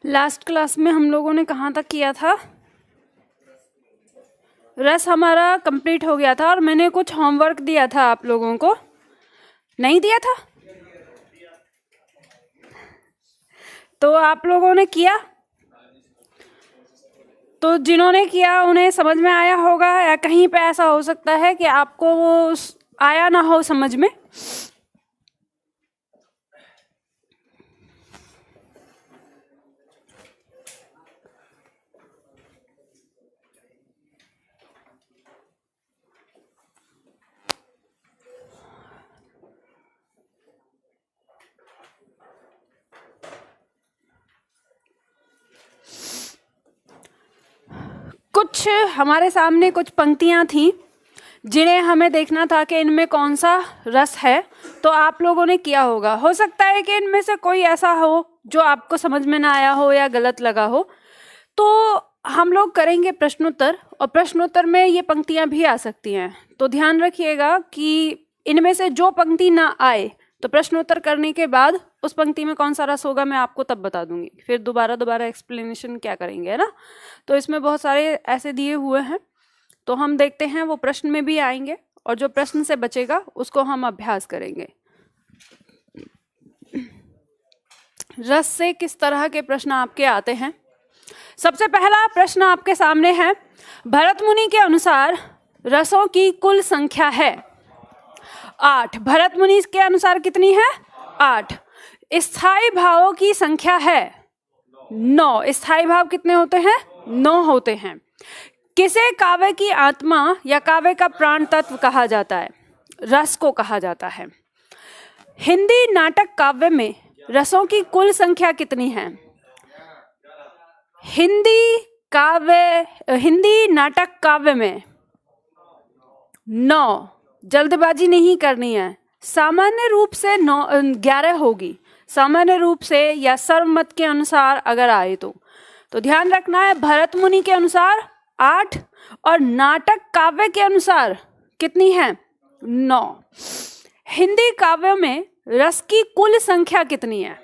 Last class में हम लोगों ने कहाँ तक किया था? रस हमारा कंप्लीट हो गया था और मैंने कुछ होमवर्क दिया था आप लोगों को, नहीं दिया था? तो आप लोगों ने किया? तो जिन्होंने किया उन्हें समझ में आया होगा, या कहीं पे ऐसा हो सकता है कि आपको वो आया ना हो समझ में। कुछ हमारे सामने कुछ पंक्तियां थी जिन्हें हमें देखना था कि इनमें कौन सा रस है। तो आप लोगों ने किया होगा। हो सकता है कि इनमें से कोई ऐसा हो जो आपको समझ में ना आया हो या गलत लगा हो। तो हम लोग करेंगे प्रश्नोत्तर, और प्रश्नोत्तर में ये पंक्तियां भी आ सकती हैं। तो ध्यान रखिएगा कि इनमें से जो पंक्ति ना आए तो प्रश्नोत्तर करने के बाद उस पंक्ति में कौन सा रस होगा मैं आपको तब बता दूंगी। फिर दोबारा एक्सप्लेनेशन क्या करेंगे, है ना। तो इसमें बहुत सारे ऐसे दिए हुए हैं, तो हम देखते हैं वो प्रश्न में भी आएंगे, और जो प्रश्न से बचेगा उसको हम अभ्यास करेंगे। रस से किस तरह के प्रश्न आपके आते हैं? सबसे पहला प्रश्न आपके सामने है, भरत मुनि के अनुसार रसों की कुल संख्या है 8। भरत मुनि के अनुसार कितनी है? 8। स्थायी भावों की संख्या है 9। स्थायी भाव कितने होते हैं? 9 होते हैं। किसे काव्य की आत्मा या काव्य का प्राण तत्व कहा जाता है? रस को कहा जाता है। हिंदी नाटक काव्य में रसों की कुल संख्या कितनी है? हिंदी नाटक काव्य में 9। जल्दबाजी नहीं करनी है। सामान्य रूप से 11 होगी, सामान्य रूप से या सर्वमत के अनुसार अगर आए तो ध्यान रखना है। भरत मुनि के अनुसार 8 और नाटक काव्य के अनुसार कितनी है? 9। हिंदी काव्यों में रस की कुल संख्या कितनी है?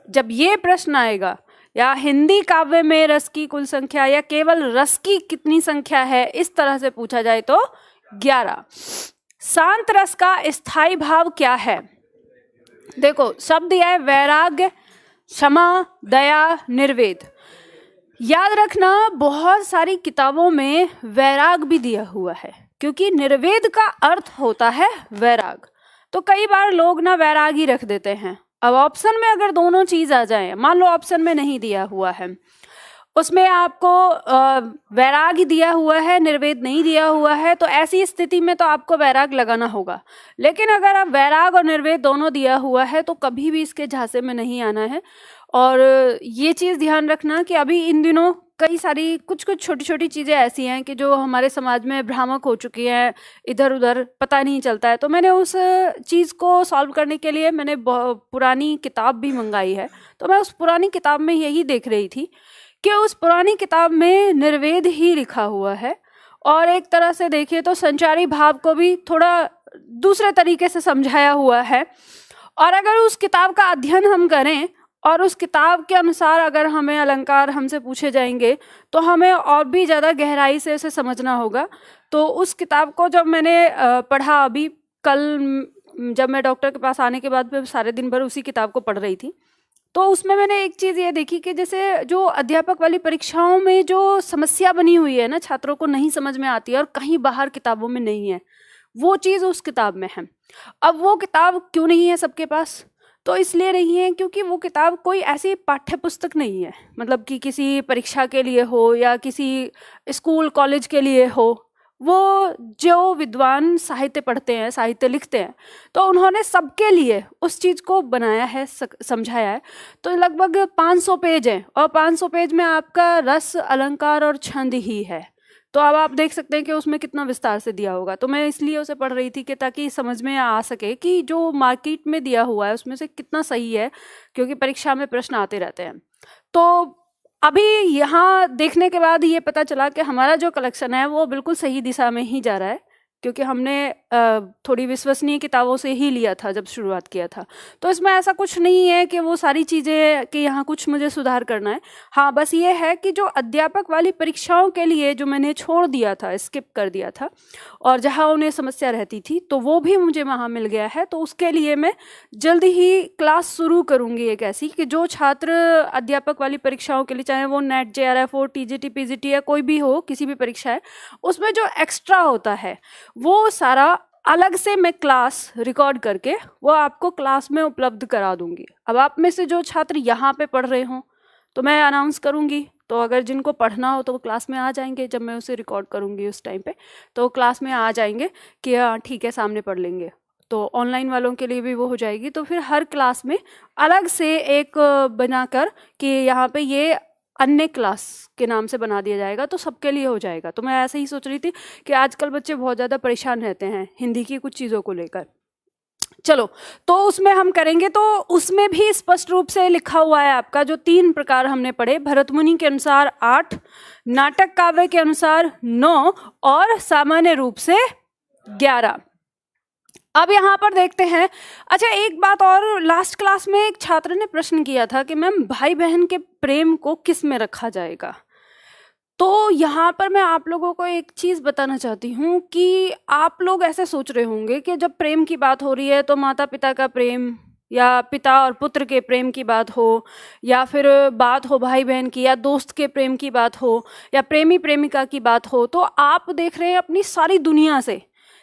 जब ये प्रश्न आएगा, या हिंदी काव्य में रस की कुल संख्या या केवल रस की कितनी संख्या है, इस तरह से पूछा जाए तो 11। शांत रस का स्थायी भाव क्या है? देखो शब्द दिया है वैराग्य, क्षमा, दया, निर्वेद। याद रखना बहुत सारी किताबों में वैराग भी दिया हुआ है, क्योंकि निर्वेद का अर्थ होता है वैराग। तो कई बार लोग ना वैराग ही रख देते हैं। अब ऑप्शन में अगर दोनों चीज आ जाए, मान लो ऑप्शन में नहीं दिया हुआ है, उसमें आपको वैराग ही दिया हुआ है, निर्वेद नहीं दिया हुआ है, तो ऐसी स्थिति में तो आपको वैराग लगाना होगा। लेकिन अगर आप वैराग और निर्वेद दोनों दिया हुआ है तो कभी भी इसके झांसे में नहीं आना है। और ये चीज़ ध्यान रखना कि अभी इन दिनों कई सारी कुछ छोटी छोटी चीज़ें ऐसी हैं कि जो हमारे समाज में भ्रामक हो चुकी हैं, इधर उधर पता नहीं चलता है। तो मैंने उस चीज़ को सॉल्व करने के लिए मैंने पुरानी किताब भी मंगाई है। तो मैं उस पुरानी किताब में यही देख रही थी कि उस पुरानी किताब में निर्वेद ही लिखा हुआ है, और एक तरह से देखिए तो संचारी भाव को भी थोड़ा दूसरे तरीके से समझाया हुआ है। और अगर उस किताब का अध्ययन हम करें और उस किताब के अनुसार अगर हमें अलंकार हमसे पूछे जाएंगे तो हमें और भी ज़्यादा गहराई से उसे समझना होगा। तो उस किताब को जब मैंने पढ़ा, अभी कल जब मैं डॉक्टर के पास आने के बाद मैं सारे दिन भर उसी किताब को पढ़ रही थी, तो उसमें मैंने एक चीज़ ये देखी कि जैसे जो अध्यापक वाली परीक्षाओं में जो समस्या बनी हुई है ना, छात्रों को नहीं समझ में आती है और कहीं बाहर किताबों में नहीं है, वो चीज़ उस किताब में है। अब वो किताब क्यों नहीं है सबके पास? तो इसलिए नहीं है क्योंकि वो किताब कोई ऐसी पाठ्य पुस्तक नहीं है, मतलब कि किसी परीक्षा के लिए हो या किसी स्कूल कॉलेज के लिए हो। वो जो विद्वान साहित्य पढ़ते हैं, साहित्य लिखते हैं, तो उन्होंने सबके लिए उस चीज़ को बनाया है, समझाया है। तो लगभग 500 पेज है, और 500 पेज में आपका रस, अलंकार और छंद ही है। तो अब आप देख सकते हैं कि उसमें कितना विस्तार से दिया होगा। तो मैं इसलिए उसे पढ़ रही थी कि ताकि समझ में आ सके कि जो मार्केट में दिया हुआ है उसमें से कितना सही है, क्योंकि परीक्षा में प्रश्न आते रहते हैं। तो अभी यहाँ देखने के बाद ये पता चला कि हमारा जो कलेक्शन है वो बिल्कुल सही दिशा में ही जा रहा है, क्योंकि हमने थोड़ी विश्वसनीय किताबों से ही लिया था जब शुरुआत किया था। तो इसमें ऐसा कुछ नहीं है कि वो सारी चीज़ें कि यहाँ कुछ मुझे सुधार करना है। हाँ, बस ये है कि जो अध्यापक वाली परीक्षाओं के लिए जो मैंने छोड़ दिया था, स्किप कर दिया था, और जहाँ उन्हें समस्या रहती थी तो वो भी मुझे वहाँ मिल गया है। तो उसके लिए मैं जल्दी ही क्लास शुरू करूँगी एक ऐसी कि जो छात्र अध्यापक वाली परीक्षाओं के लिए, चाहे वो नेट, JRF हो, TGT, PGT या कोई भी हो, किसी भी परीक्षा है, उसमें जो एक्स्ट्रा होता है वो सारा अलग से मैं क्लास रिकॉर्ड करके वो आपको क्लास में उपलब्ध करा दूंगी। अब आप में से जो छात्र यहाँ पे पढ़ रहे हों तो मैं अनाउंस करूंगी, तो अगर जिनको पढ़ना हो तो वो क्लास में आ जाएंगे। जब मैं उसे रिकॉर्ड करूंगी उस टाइम पे तो क्लास में आ जाएंगे कि हाँ ठीक है सामने पढ़ लेंगे। तो ऑनलाइन वालों के लिए भी वो हो जाएगी। तो फिर हर क्लास में अलग से एक बनाकर कि यहाँ पे ये अन्य क्लास के नाम से बना दिया जाएगा, तो सबके लिए हो जाएगा। तो मैं ऐसे ही सोच रही थी कि आजकल बच्चे बहुत ज़्यादा परेशान रहते हैं हिंदी की कुछ चीज़ों को लेकर। चलो, तो उसमें हम करेंगे। तो उसमें भी स्पष्ट रूप से लिखा हुआ है आपका, जो 3 प्रकार हमने पढ़े, भरत मुनि के अनुसार 8, नाटक काव्य के अनुसार 9 और सामान्य रूप से 11। अब यहाँ पर देखते हैं। अच्छा, एक बात और, लास्ट क्लास में एक छात्र ने प्रश्न किया था कि मैम भाई बहन के प्रेम को किस में रखा जाएगा। तो यहाँ पर मैं आप लोगों को एक चीज़ बताना चाहती हूँ कि आप लोग ऐसे सोच रहे होंगे कि जब प्रेम की बात हो रही है तो माता पिता का प्रेम या पिता और पुत्र के प्रेम की बात हो, या फिर बात हो भाई बहन की, या दोस्त के प्रेम की बात हो, या प्रेमी प्रेमिका की बात हो, तो आप देख रहे हैं अपनी सारी दुनिया से।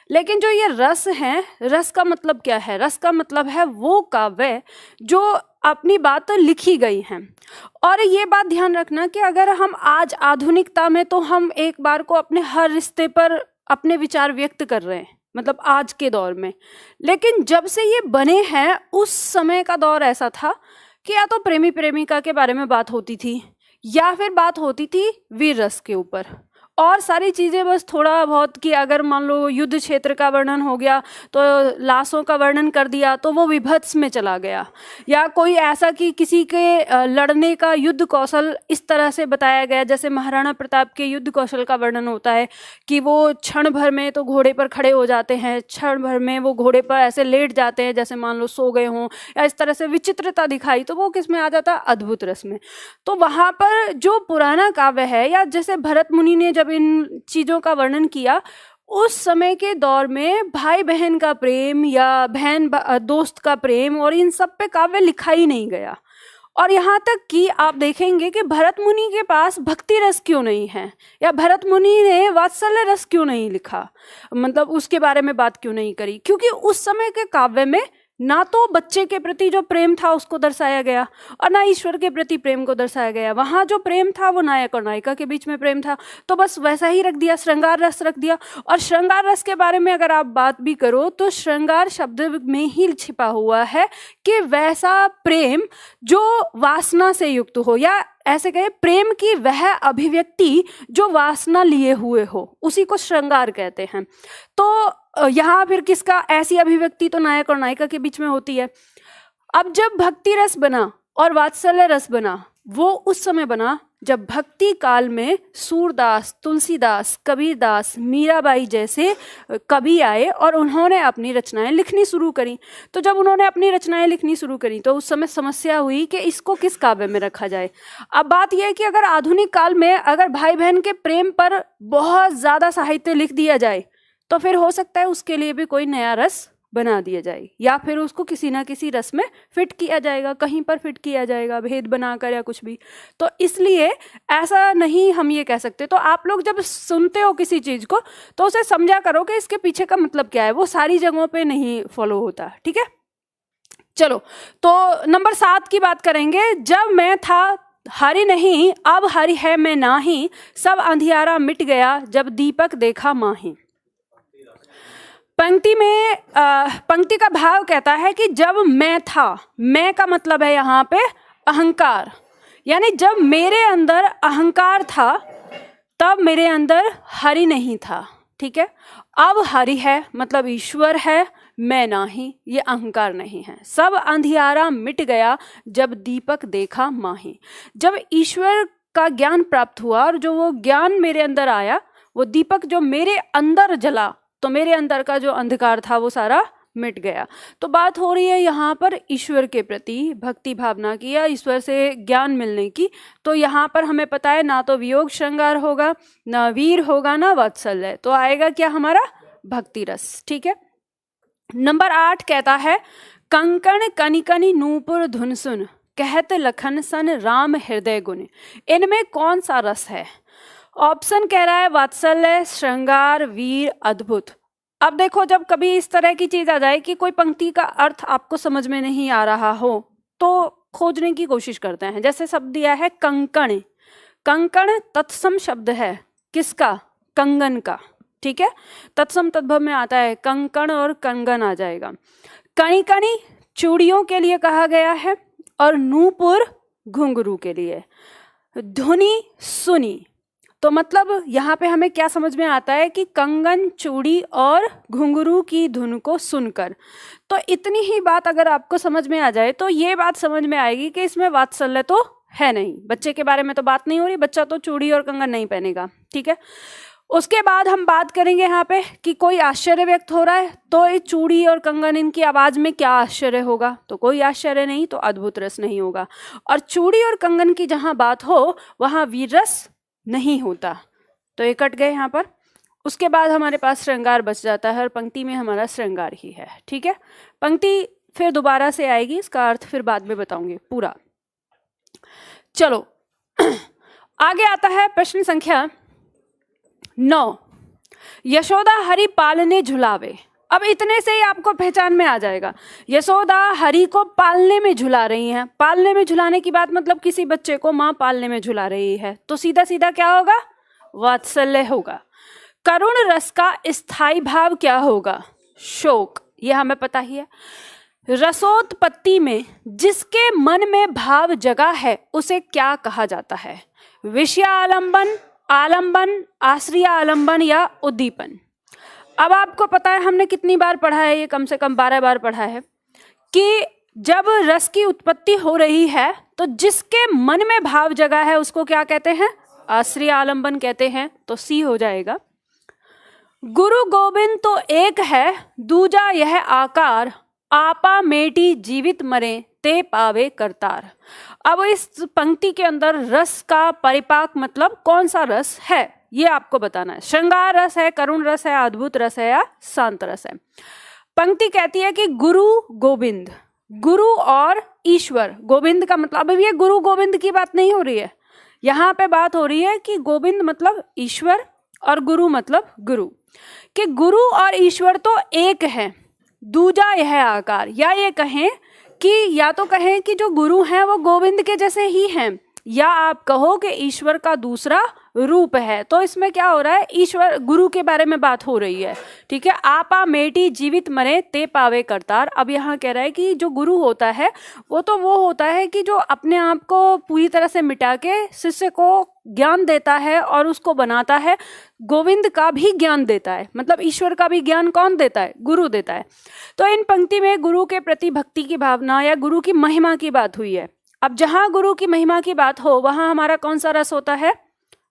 लेकिन जो ये रस है, रस का मतलब क्या है? रस का मतलब है वो काव्य जो अपनी बात लिखी गई हैं। और ये बात ध्यान रखना कि अगर हम आज आधुनिकता में, तो हम एक बार को अपने हर रिश्ते पर अपने विचार व्यक्त कर रहे हैं, मतलब आज के दौर में। लेकिन जब से ये बने हैं, उस समय का दौर ऐसा था कि या तो प्रेमी प्रेमिका के बारे में बात होती थी, या फिर बात होती थी वीर रस के ऊपर, और सारी चीज़ें बस थोड़ा बहुत कि अगर मान लो युद्ध क्षेत्र का वर्णन हो गया तो लाशों का वर्णन कर दिया तो वो विभत्स में चला गया, या कोई ऐसा कि किसी के लड़ने का युद्ध कौशल इस तरह से बताया गया, जैसे महाराणा प्रताप के युद्ध कौशल का वर्णन होता है कि वो क्षण भर में तो घोड़े पर खड़े हो जाते हैं, क्षण भर में वो घोड़े पर ऐसे लेट जाते हैं जैसे मान लो सो गए हों, या इस तरह से विचित्रता दिखाई, तो वो किस में आ जाता है? अद्भुत रस में। तो वहाँ पर जो पुराना काव्य है, या जैसे भरत मुनि ने जब इन चीज़ों का वर्णन किया, उस समय के दौर में भाई बहन का प्रेम या बहन दोस्त का प्रेम और इन सब पे काव्य लिखा ही नहीं गया। और यहाँ तक कि आप देखेंगे कि भरत मुनि के पास भक्ति रस क्यों नहीं है, या भरत मुनि ने वात्सल्य रस क्यों नहीं लिखा, मतलब उसके बारे में बात क्यों नहीं करी? क्योंकि उस समय के काव्य में ना तो बच्चे के प्रति जो प्रेम था उसको दर्शाया गया, और ना ईश्वर के प्रति प्रेम को दर्शाया गया। वहाँ जो प्रेम था वो नायक और नायिका के बीच में प्रेम था, तो बस वैसा ही रख दिया, श्रृंगार रस रख दिया। और श्रृंगार रस के बारे में अगर आप बात भी करो तो श्रृंगार शब्द में ही छिपा हुआ है कि वैसा प्रेम जो वासना से युक्त हो, या ऐसे कहे प्रेम की वह अभिव्यक्ति जो वासना लिए हुए हो, उसी को श्रृंगार कहते हैं। तो यहाँ फिर किसका ऐसी अभिव्यक्ति तो नायक और नायिका के बीच में होती है। अब जब भक्ति रस बना और वात्सल्य रस बना, वो उस समय बना जब भक्ति काल में सूरदास, तुलसीदास, कबीरदास, मीराबाई जैसे कवि आए और उन्होंने अपनी रचनाएं लिखनी शुरू करी। तो जब उन्होंने अपनी रचनाएं लिखनी शुरू करी तो उस समय समस्या हुई कि इसको किस काव्य में रखा जाए। अब बात यह है कि अगर आधुनिक काल में अगर भाई बहन के प्रेम पर बहुत ज़्यादा साहित्य लिख दिया जाए तो फिर हो सकता है उसके लिए भी कोई नया रस बना दिया जाए, या फिर उसको किसी ना किसी रस में फिट किया जाएगा, कहीं पर फिट किया जाएगा भेद बनाकर या कुछ भी। तो इसलिए ऐसा नहीं हम ये कह सकते। तो आप लोग जब सुनते हो किसी चीज़ को तो उसे समझा करो कि इसके पीछे का मतलब क्या है, वो सारी जगहों पे नहीं फॉलो होता। ठीक है, चलो तो नंबर 7 की बात करेंगे। जब मैं था हरि नहीं, अब हरि है मैं नाही, सब अंधियारा मिट गया जब दीपक देखा माही। पंक्ति में पंक्ति का भाव कहता है कि जब मैं था, मैं का मतलब है यहाँ पे अहंकार, यानी जब मेरे अंदर अहंकार था तब मेरे अंदर हरि नहीं था। ठीक है, अब हरि है मतलब ईश्वर है, मैं नाही, ये अहंकार नहीं है। सब अंधियारा मिट गया जब दीपक देखा माही। जब ईश्वर का ज्ञान प्राप्त हुआ और जो वो ज्ञान मेरे अंदर आया, वो दीपक जो मेरे अंदर जला तो मेरे अंदर का जो अंधकार था वो सारा मिट गया। तो बात हो रही है यहाँ पर ईश्वर के प्रति भक्ति भावना की या ईश्वर से ज्ञान मिलने की। तो यहाँ पर हमें पता है ना तो वियोग श्रृंगार होगा, ना वीर होगा, ना वात्सल्य, तो आएगा क्या हमारा भक्ति रस। ठीक है। नंबर 8 कहता है कंकण कनिकनि नूपुर धुन सुन कहत लखन सन राम हृदय गुण। इनमें कौन सा रस है? ऑप्शन कह रहा है वात्सल्य, श्रृंगार, वीर, अद्भुत। अब देखो, जब कभी इस तरह की चीज आ जाए कि कोई पंक्ति का अर्थ आपको समझ में नहीं आ रहा हो तो खोजने की कोशिश करते हैं। जैसे शब्द दिया है कंकण, कंकण तत्सम शब्द है किसका? कंगन का। ठीक है, तत्सम तद्भव में आता है कंकण और कंगन आ जाएगा। कणी कणी चूड़ियों के लिए कहा गया है और नूपुर घुंघरू के लिए। धुनी सुनी, तो मतलब यहाँ पे हमें क्या समझ में आता है कि कंगन, चूड़ी और घुंघरू की धुन को सुनकर। तो इतनी ही बात अगर आपको समझ में आ जाए तो ये बात समझ में आएगी कि इसमें वात्सल्य तो है नहीं। बच्चे के बारे में तो बात नहीं हो रही, बच्चा तो चूड़ी और कंगन नहीं पहनेगा। ठीक है, उसके बाद हम बात करेंगे यहाँ पे कि कोई आश्चर्य व्यक्त हो रहा है तो ये चूड़ी और कंगन इनकी आवाज में क्या आश्चर्य होगा? तो कोई आश्चर्य नहीं, तो अद्भुत रस नहीं होगा। और चूड़ी और कंगन की जहां बात हो वहां वीर रस नहीं होता, तो ये कट गए यहाँ पर। उसके बाद हमारे पास श्रृंगार बच जाता है और पंक्ति में हमारा श्रृंगार ही है। ठीक है, पंक्ति फिर दोबारा से आएगी, इसका अर्थ फिर बाद में बताऊंगी पूरा। चलो आगे आता है प्रश्न संख्या 9। यशोदा हरि पालने झुलावे। अब इतने से ही आपको पहचान में आ जाएगा, यशोदा हरि को पालने में झुला रही हैं। पालने में झुलाने की बात मतलब किसी बच्चे को माँ पालने में झुला रही है, तो सीधा सीधा क्या होगा? वात्सल्य होगा। करुण रस का स्थायी भाव क्या होगा? शोक, ये हमें पता ही है। रसोत्पत्ति में जिसके मन में भाव जगा है उसे क्या कहा जाता है? विषयालंबन, आलंबन, आश्रय आलंबन या उद्दीपन। अब आपको पता है हमने कितनी बार पढ़ा है, ये कम से कम 12 बार पढ़ा है कि जब रस की उत्पत्ति हो रही है तो जिसके मन में भाव जगा है उसको क्या कहते हैं? आश्रय आलंबन कहते हैं, तो सी हो जाएगा। गुरु गोविंद तो एक है, दूजा यह आकार, आपा मेटी जीवित मरे ते पावे करतार। अब इस पंक्ति के अंदर रस का परिपाक मतलब कौन सा रस है ये आपको बताना है। श्रृंगार रस है, करुण रस है, अद्भुत रस है या शांत रस है। पंक्ति कहती है कि गुरु गोविंद, गुरु और ईश्वर। गोविंद का मतलब, अब ये गुरु गोविंद की बात नहीं हो रही है, यहाँ पे बात हो रही है कि गोविंद मतलब ईश्वर और गुरु मतलब गुरु, कि गुरु और ईश्वर तो एक है, दूजा यह आकार। या ये कहें कि या तो कहें कि जो गुरु हैं वो गोविंद के जैसे ही हैं, या आप कहो कि ईश्वर का दूसरा रूप है। तो इसमें क्या हो रहा है? ईश्वर गुरु के बारे में बात हो रही है। ठीक है, आपा मेटी जीवित मरे ते पावे करतार। अब यहाँ कह रहा है कि जो गुरु होता है वो तो वो होता है कि जो अपने आप को पूरी तरह से मिटा के शिष्य को ज्ञान देता है और उसको बनाता है। गोविंद का भी ज्ञान देता है, मतलब ईश्वर का भी ज्ञान कौन देता है? गुरु देता है। तो इन पंक्ति में गुरु के प्रति भक्ति की भावना या गुरु की महिमा की बात हुई है। अब जहां गुरु की महिमा की बात हो वहां हमारा कौन सा रस होता है?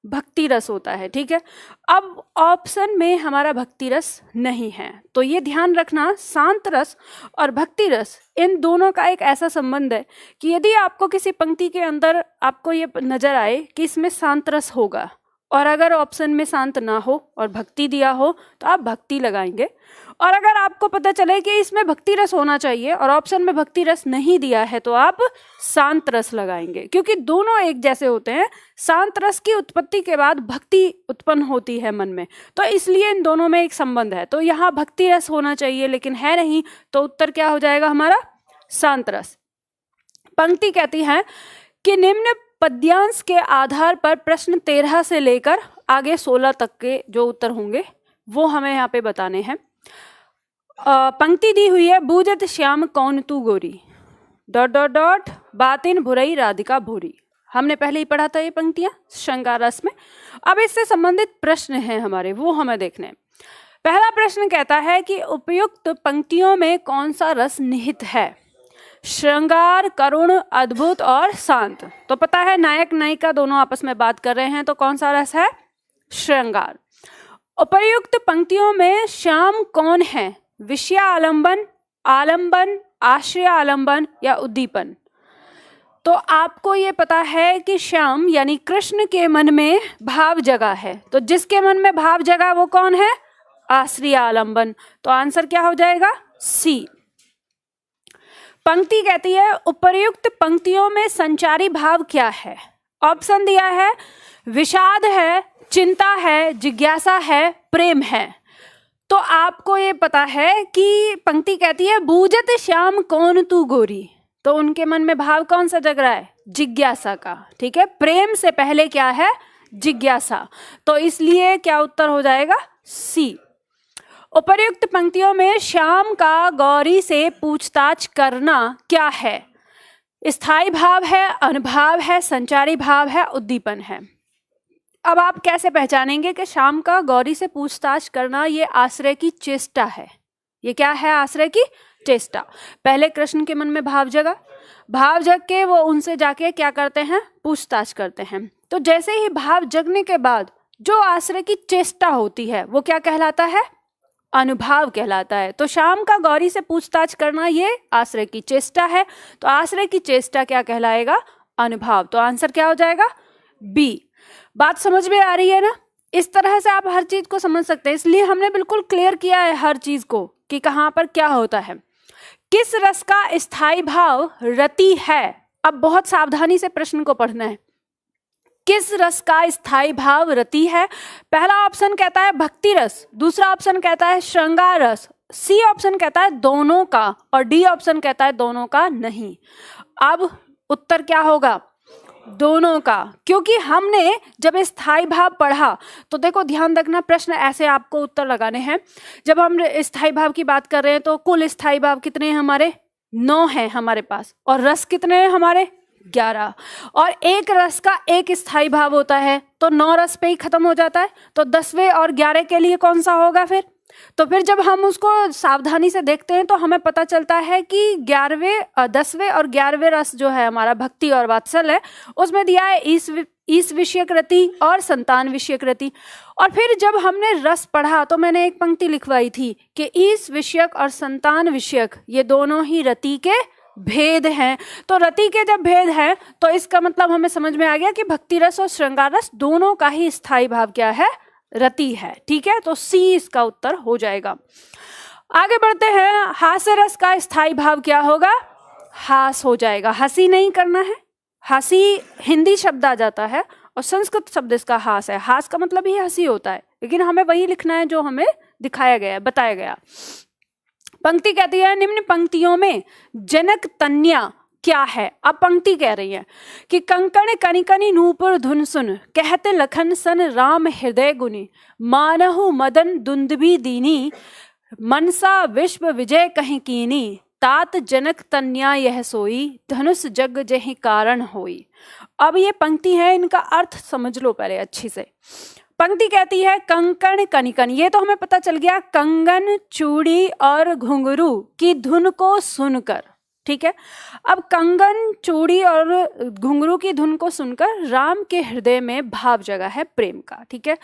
भक्ति रस होता है। ठीक है, अब ऑप्शन में हमारा भक्ति रस नहीं है, तो ये ध्यान रखना, शांत रस और भक्ति रस इन दोनों का एक ऐसा संबंध है कि यदि आपको किसी पंक्ति के अंदर आपको ये नजर आए कि इसमें शांत रस होगा और अगर ऑप्शन में शांत ना हो और भक्ति दिया हो तो आप भक्ति लगाएंगे, और अगर आपको पता चले कि इसमें भक्ति रस होना चाहिए और ऑप्शन में भक्ति रस नहीं दिया है तो आप शांत रस लगाएंगे, क्योंकि दोनों एक जैसे होते हैं। शांत रस की उत्पत्ति के बाद भक्ति उत्पन्न होती है मन में, तो इसलिए इन दोनों में एक संबंध है। तो यहाँ भक्ति रस होना चाहिए लेकिन है नहीं, तो उत्तर क्या हो जाएगा हमारा? शांत रस। पंक्ति कहती है कि निम्न पद्यांश के आधार पर प्रश्न 13 से लेकर आगे 16 तक के जो उत्तर होंगे वो हमें यहाँ पे बताने हैं। पंक्ति दी हुई है, बूझत श्याम कौन तू गोरी, डॉट डॉट डॉट बातिन भुरई राधिका भूरी। हमने पहले ही पढ़ा था ये पंक्तियां श्रृंगार रस में। अब इससे संबंधित प्रश्न हैं हमारे, वो हमें देखने हैं। पहला प्रश्न कहता है कि उपयुक्त पंक्तियों में कौन सा रस निहित है? श्रृंगार, करुण, अद्भुत और शांत। तो पता है नायक नायिका दोनों आपस में बात कर रहे हैं, तो कौन सा रस है? श्रृंगार। उपर्युक्त पंक्तियों में श्याम कौन है? विषया आलंबन, आलंबन, आश्रय आलंबन या उद्दीपन? तो आपको ये पता है कि श्याम यानी कृष्ण के मन में भाव जगा है, तो जिसके मन में भाव जगा वो कौन है? आश्रय आलंबन। तो आंसर क्या हो जाएगा? सी। पंक्ति कहती है उपर्युक्त पंक्तियों में संचारी भाव क्या है? ऑप्शन दिया है विषाद है, चिंता है, जिज्ञासा है, प्रेम है। तो आपको ये पता है कि पंक्ति कहती है बूझत श्याम कौन तू गोरी, तो उनके मन में भाव कौन सा जग रहा है? जिज्ञासा का। ठीक है, प्रेम से पहले क्या है? जिज्ञासा। तो इसलिए क्या उत्तर हो जाएगा? सी। उपर्युक्त पंक्तियों में श्याम का गौरी से पूछताछ करना क्या है? स्थायी भाव है, अनुभाव है, संचारी भाव है, उद्दीपन है। अब आप कैसे पहचानेंगे कि श्याम का गौरी से पूछताछ करना ये आश्रय की चेष्टा है? ये क्या है? आश्रय की चेष्टा। पहले कृष्ण के मन में भाव जगा, भाव जग के वो उनसे जाके क्या करते हैं? पूछताछ करते हैं। तो जैसे ही भाव जगने के बाद जो आश्रय की चेष्टा होती है वो क्या कहलाता है? अनुभाव कहलाता है। तो श्याम का गौरी से पूछताछ करना ये आश्रय की चेष्टा है, तो आश्रय की चेष्टा क्या कहलाएगा? अनुभाव। तो आंसर क्या हो जाएगा? बी। बात समझ में आ रही है ना? इस तरह से आप हर चीज को समझ सकते हैं, इसलिए हमने बिल्कुल क्लियर किया है हर चीज को कि कहां पर क्या होता है। किस रस का स्थायी भाव रति है? अब बहुत सावधानी से प्रश्न को पढ़ना है। किस रस का स्थायी भाव रति है? पहला ऑप्शन कहता है भक्ति रस, दूसरा ऑप्शन कहता है श्रृंगार रस, सी ऑप्शन कहता है दोनों का, और डी ऑप्शन कहता है दोनों का नहीं। अब उत्तर क्या होगा? दोनों का। क्योंकि हमने जब स्थायी भाव पढ़ा तो देखो ध्यान रखना, प्रश्न ऐसे आपको उत्तर लगाने हैं। जब हम स्थायी भाव की बात कर रहे हैं तो कुल स्थायी भाव कितने हैं हमारे? 9 हैं हमारे पास। और रस कितने हैं हमारे? 11। और एक रस का एक स्थायी भाव होता है, तो 9 रस पे ही खत्म हो जाता है। तो 10वें और 11 के लिए कौन सा होगा फिर? तो फिर जब हम उसको सावधानी से देखते हैं तो हमें पता चलता है कि 10वें और 11वें रस जो है हमारा भक्ति और वात्सल है, उसमें दिया है ईश विषयक रति और संतान विषयक रति। और फिर जब हमने रस पढ़ा तो मैंने एक पंक्ति लिखवाई थी कि ईश विषयक और संतान विषयक ये दोनों ही रति के भेद हैं। तो रति के जब भेद हैं तो इसका मतलब हमें समझ में आ गया कि भक्ति रस और श्रृंगार रस दोनों का ही स्थायी भाव क्या है? रति है। ठीक है, तो सी इसका उत्तर हो जाएगा। आगे बढ़ते हैं। हास्य रस का स्थायी भाव क्या होगा? हास हो जाएगा। हंसी नहीं करना है, हंसी हिंदी शब्द आ जाता है और संस्कृत शब्द इसका हास है। हास का मतलब ही हंसी होता है, लेकिन हमें वही लिखना है जो हमें दिखाया गया, बताया गया। पंक्ति कहती है निम्न पंक्तियों में जनक तन्या क्या है? अब पंक्ति कह रही है कि कंकण कनिकनि नूपुर धुन सुन, कहते लखन सन राम हृदय गुनी, मानहु मदन दुंदुभि दीनी, मनसा विश्व विजय कहीं कीनी, तात जनक तन्या यह सोई, धनुष जग जहि कारण होई। अब ये पंक्ति है, इनका अर्थ समझ लो पहले अच्छी से। पंक्ति कहती है कंकण कनिकन, ये तो हमें पता चल गया, कंगन, चूड़ी और घुंघरू की धुन को सुनकर। ठीक है, अब कंगन, चूड़ी और घुंघरू की धुन को सुनकर राम के हृदय में भाव जगा है प्रेम का। ठीक है,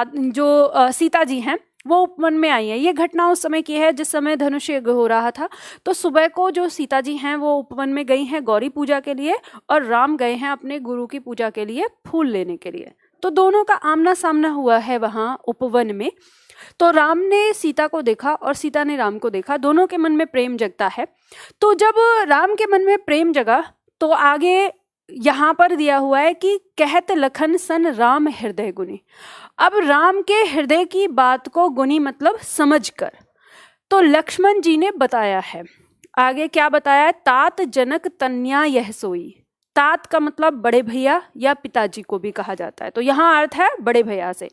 जो सीता जी हैं वो उपवन में आई है। ये घटना उस समय की है जिस समय धनुष यज्ञ हो रहा था। तो सुबह को जो सीता जी हैं वो उपवन में गई हैं गौरी पूजा के लिए, और राम गए हैं अपने गुरु की पूजा के लिए फूल लेने के लिए। तो दोनों का आमना सामना हुआ है वहां उपवन में। तो राम ने सीता को देखा और सीता ने राम को देखा, दोनों के मन में प्रेम जगता है। तो जब राम के मन में प्रेम जगा तो आगे यहाँ पर दिया हुआ है कि कहत लखन सन राम हृदय गुनी। अब राम के हृदय की बात को गुनी मतलब समझकर, तो लक्ष्मण जी ने बताया है। आगे क्या बताया है? तात जनक तन्या यह सोई। तात का मतलब बड़े भैया या पिताजी को भी कहा जाता है। तो यहाँ अर्थ है बड़े भैया से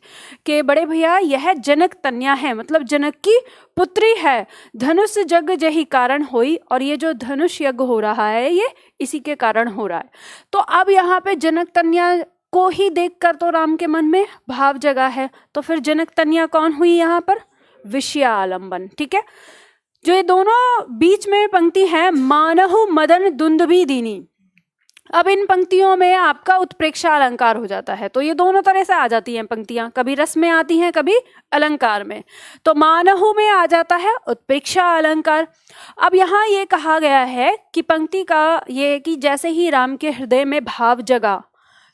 कि बड़े भैया यह जनक तन्या है, मतलब जनक की पुत्री है। धनुष जग जही कारण होई, और ये जो धनुष यज्ञ हो रहा है ये इसी के कारण हो रहा है। तो अब यहाँ पे जनक तन्या को ही देखकर तो राम के मन में भाव जगा है। तो फिर जनक तन्या कौन हुई यहाँ पर? विषया आलंबन। ठीक है, जो ये दोनों बीच में पंक्ति है मानहु मदन दुंदुभि दीनी, अब इन पंक्तियों में आपका उत्प्रेक्षा अलंकार हो जाता है, तो ये दोनों तरह से आ जाती हैं पंक्तियां, कभी रस में आती हैं कभी अलंकार में। तो मानहु में आ जाता है उत्प्रेक्षा अलंकार। अब यहाँ ये कहा गया है कि पंक्ति का ये कि जैसे ही राम के हृदय में भाव जगा,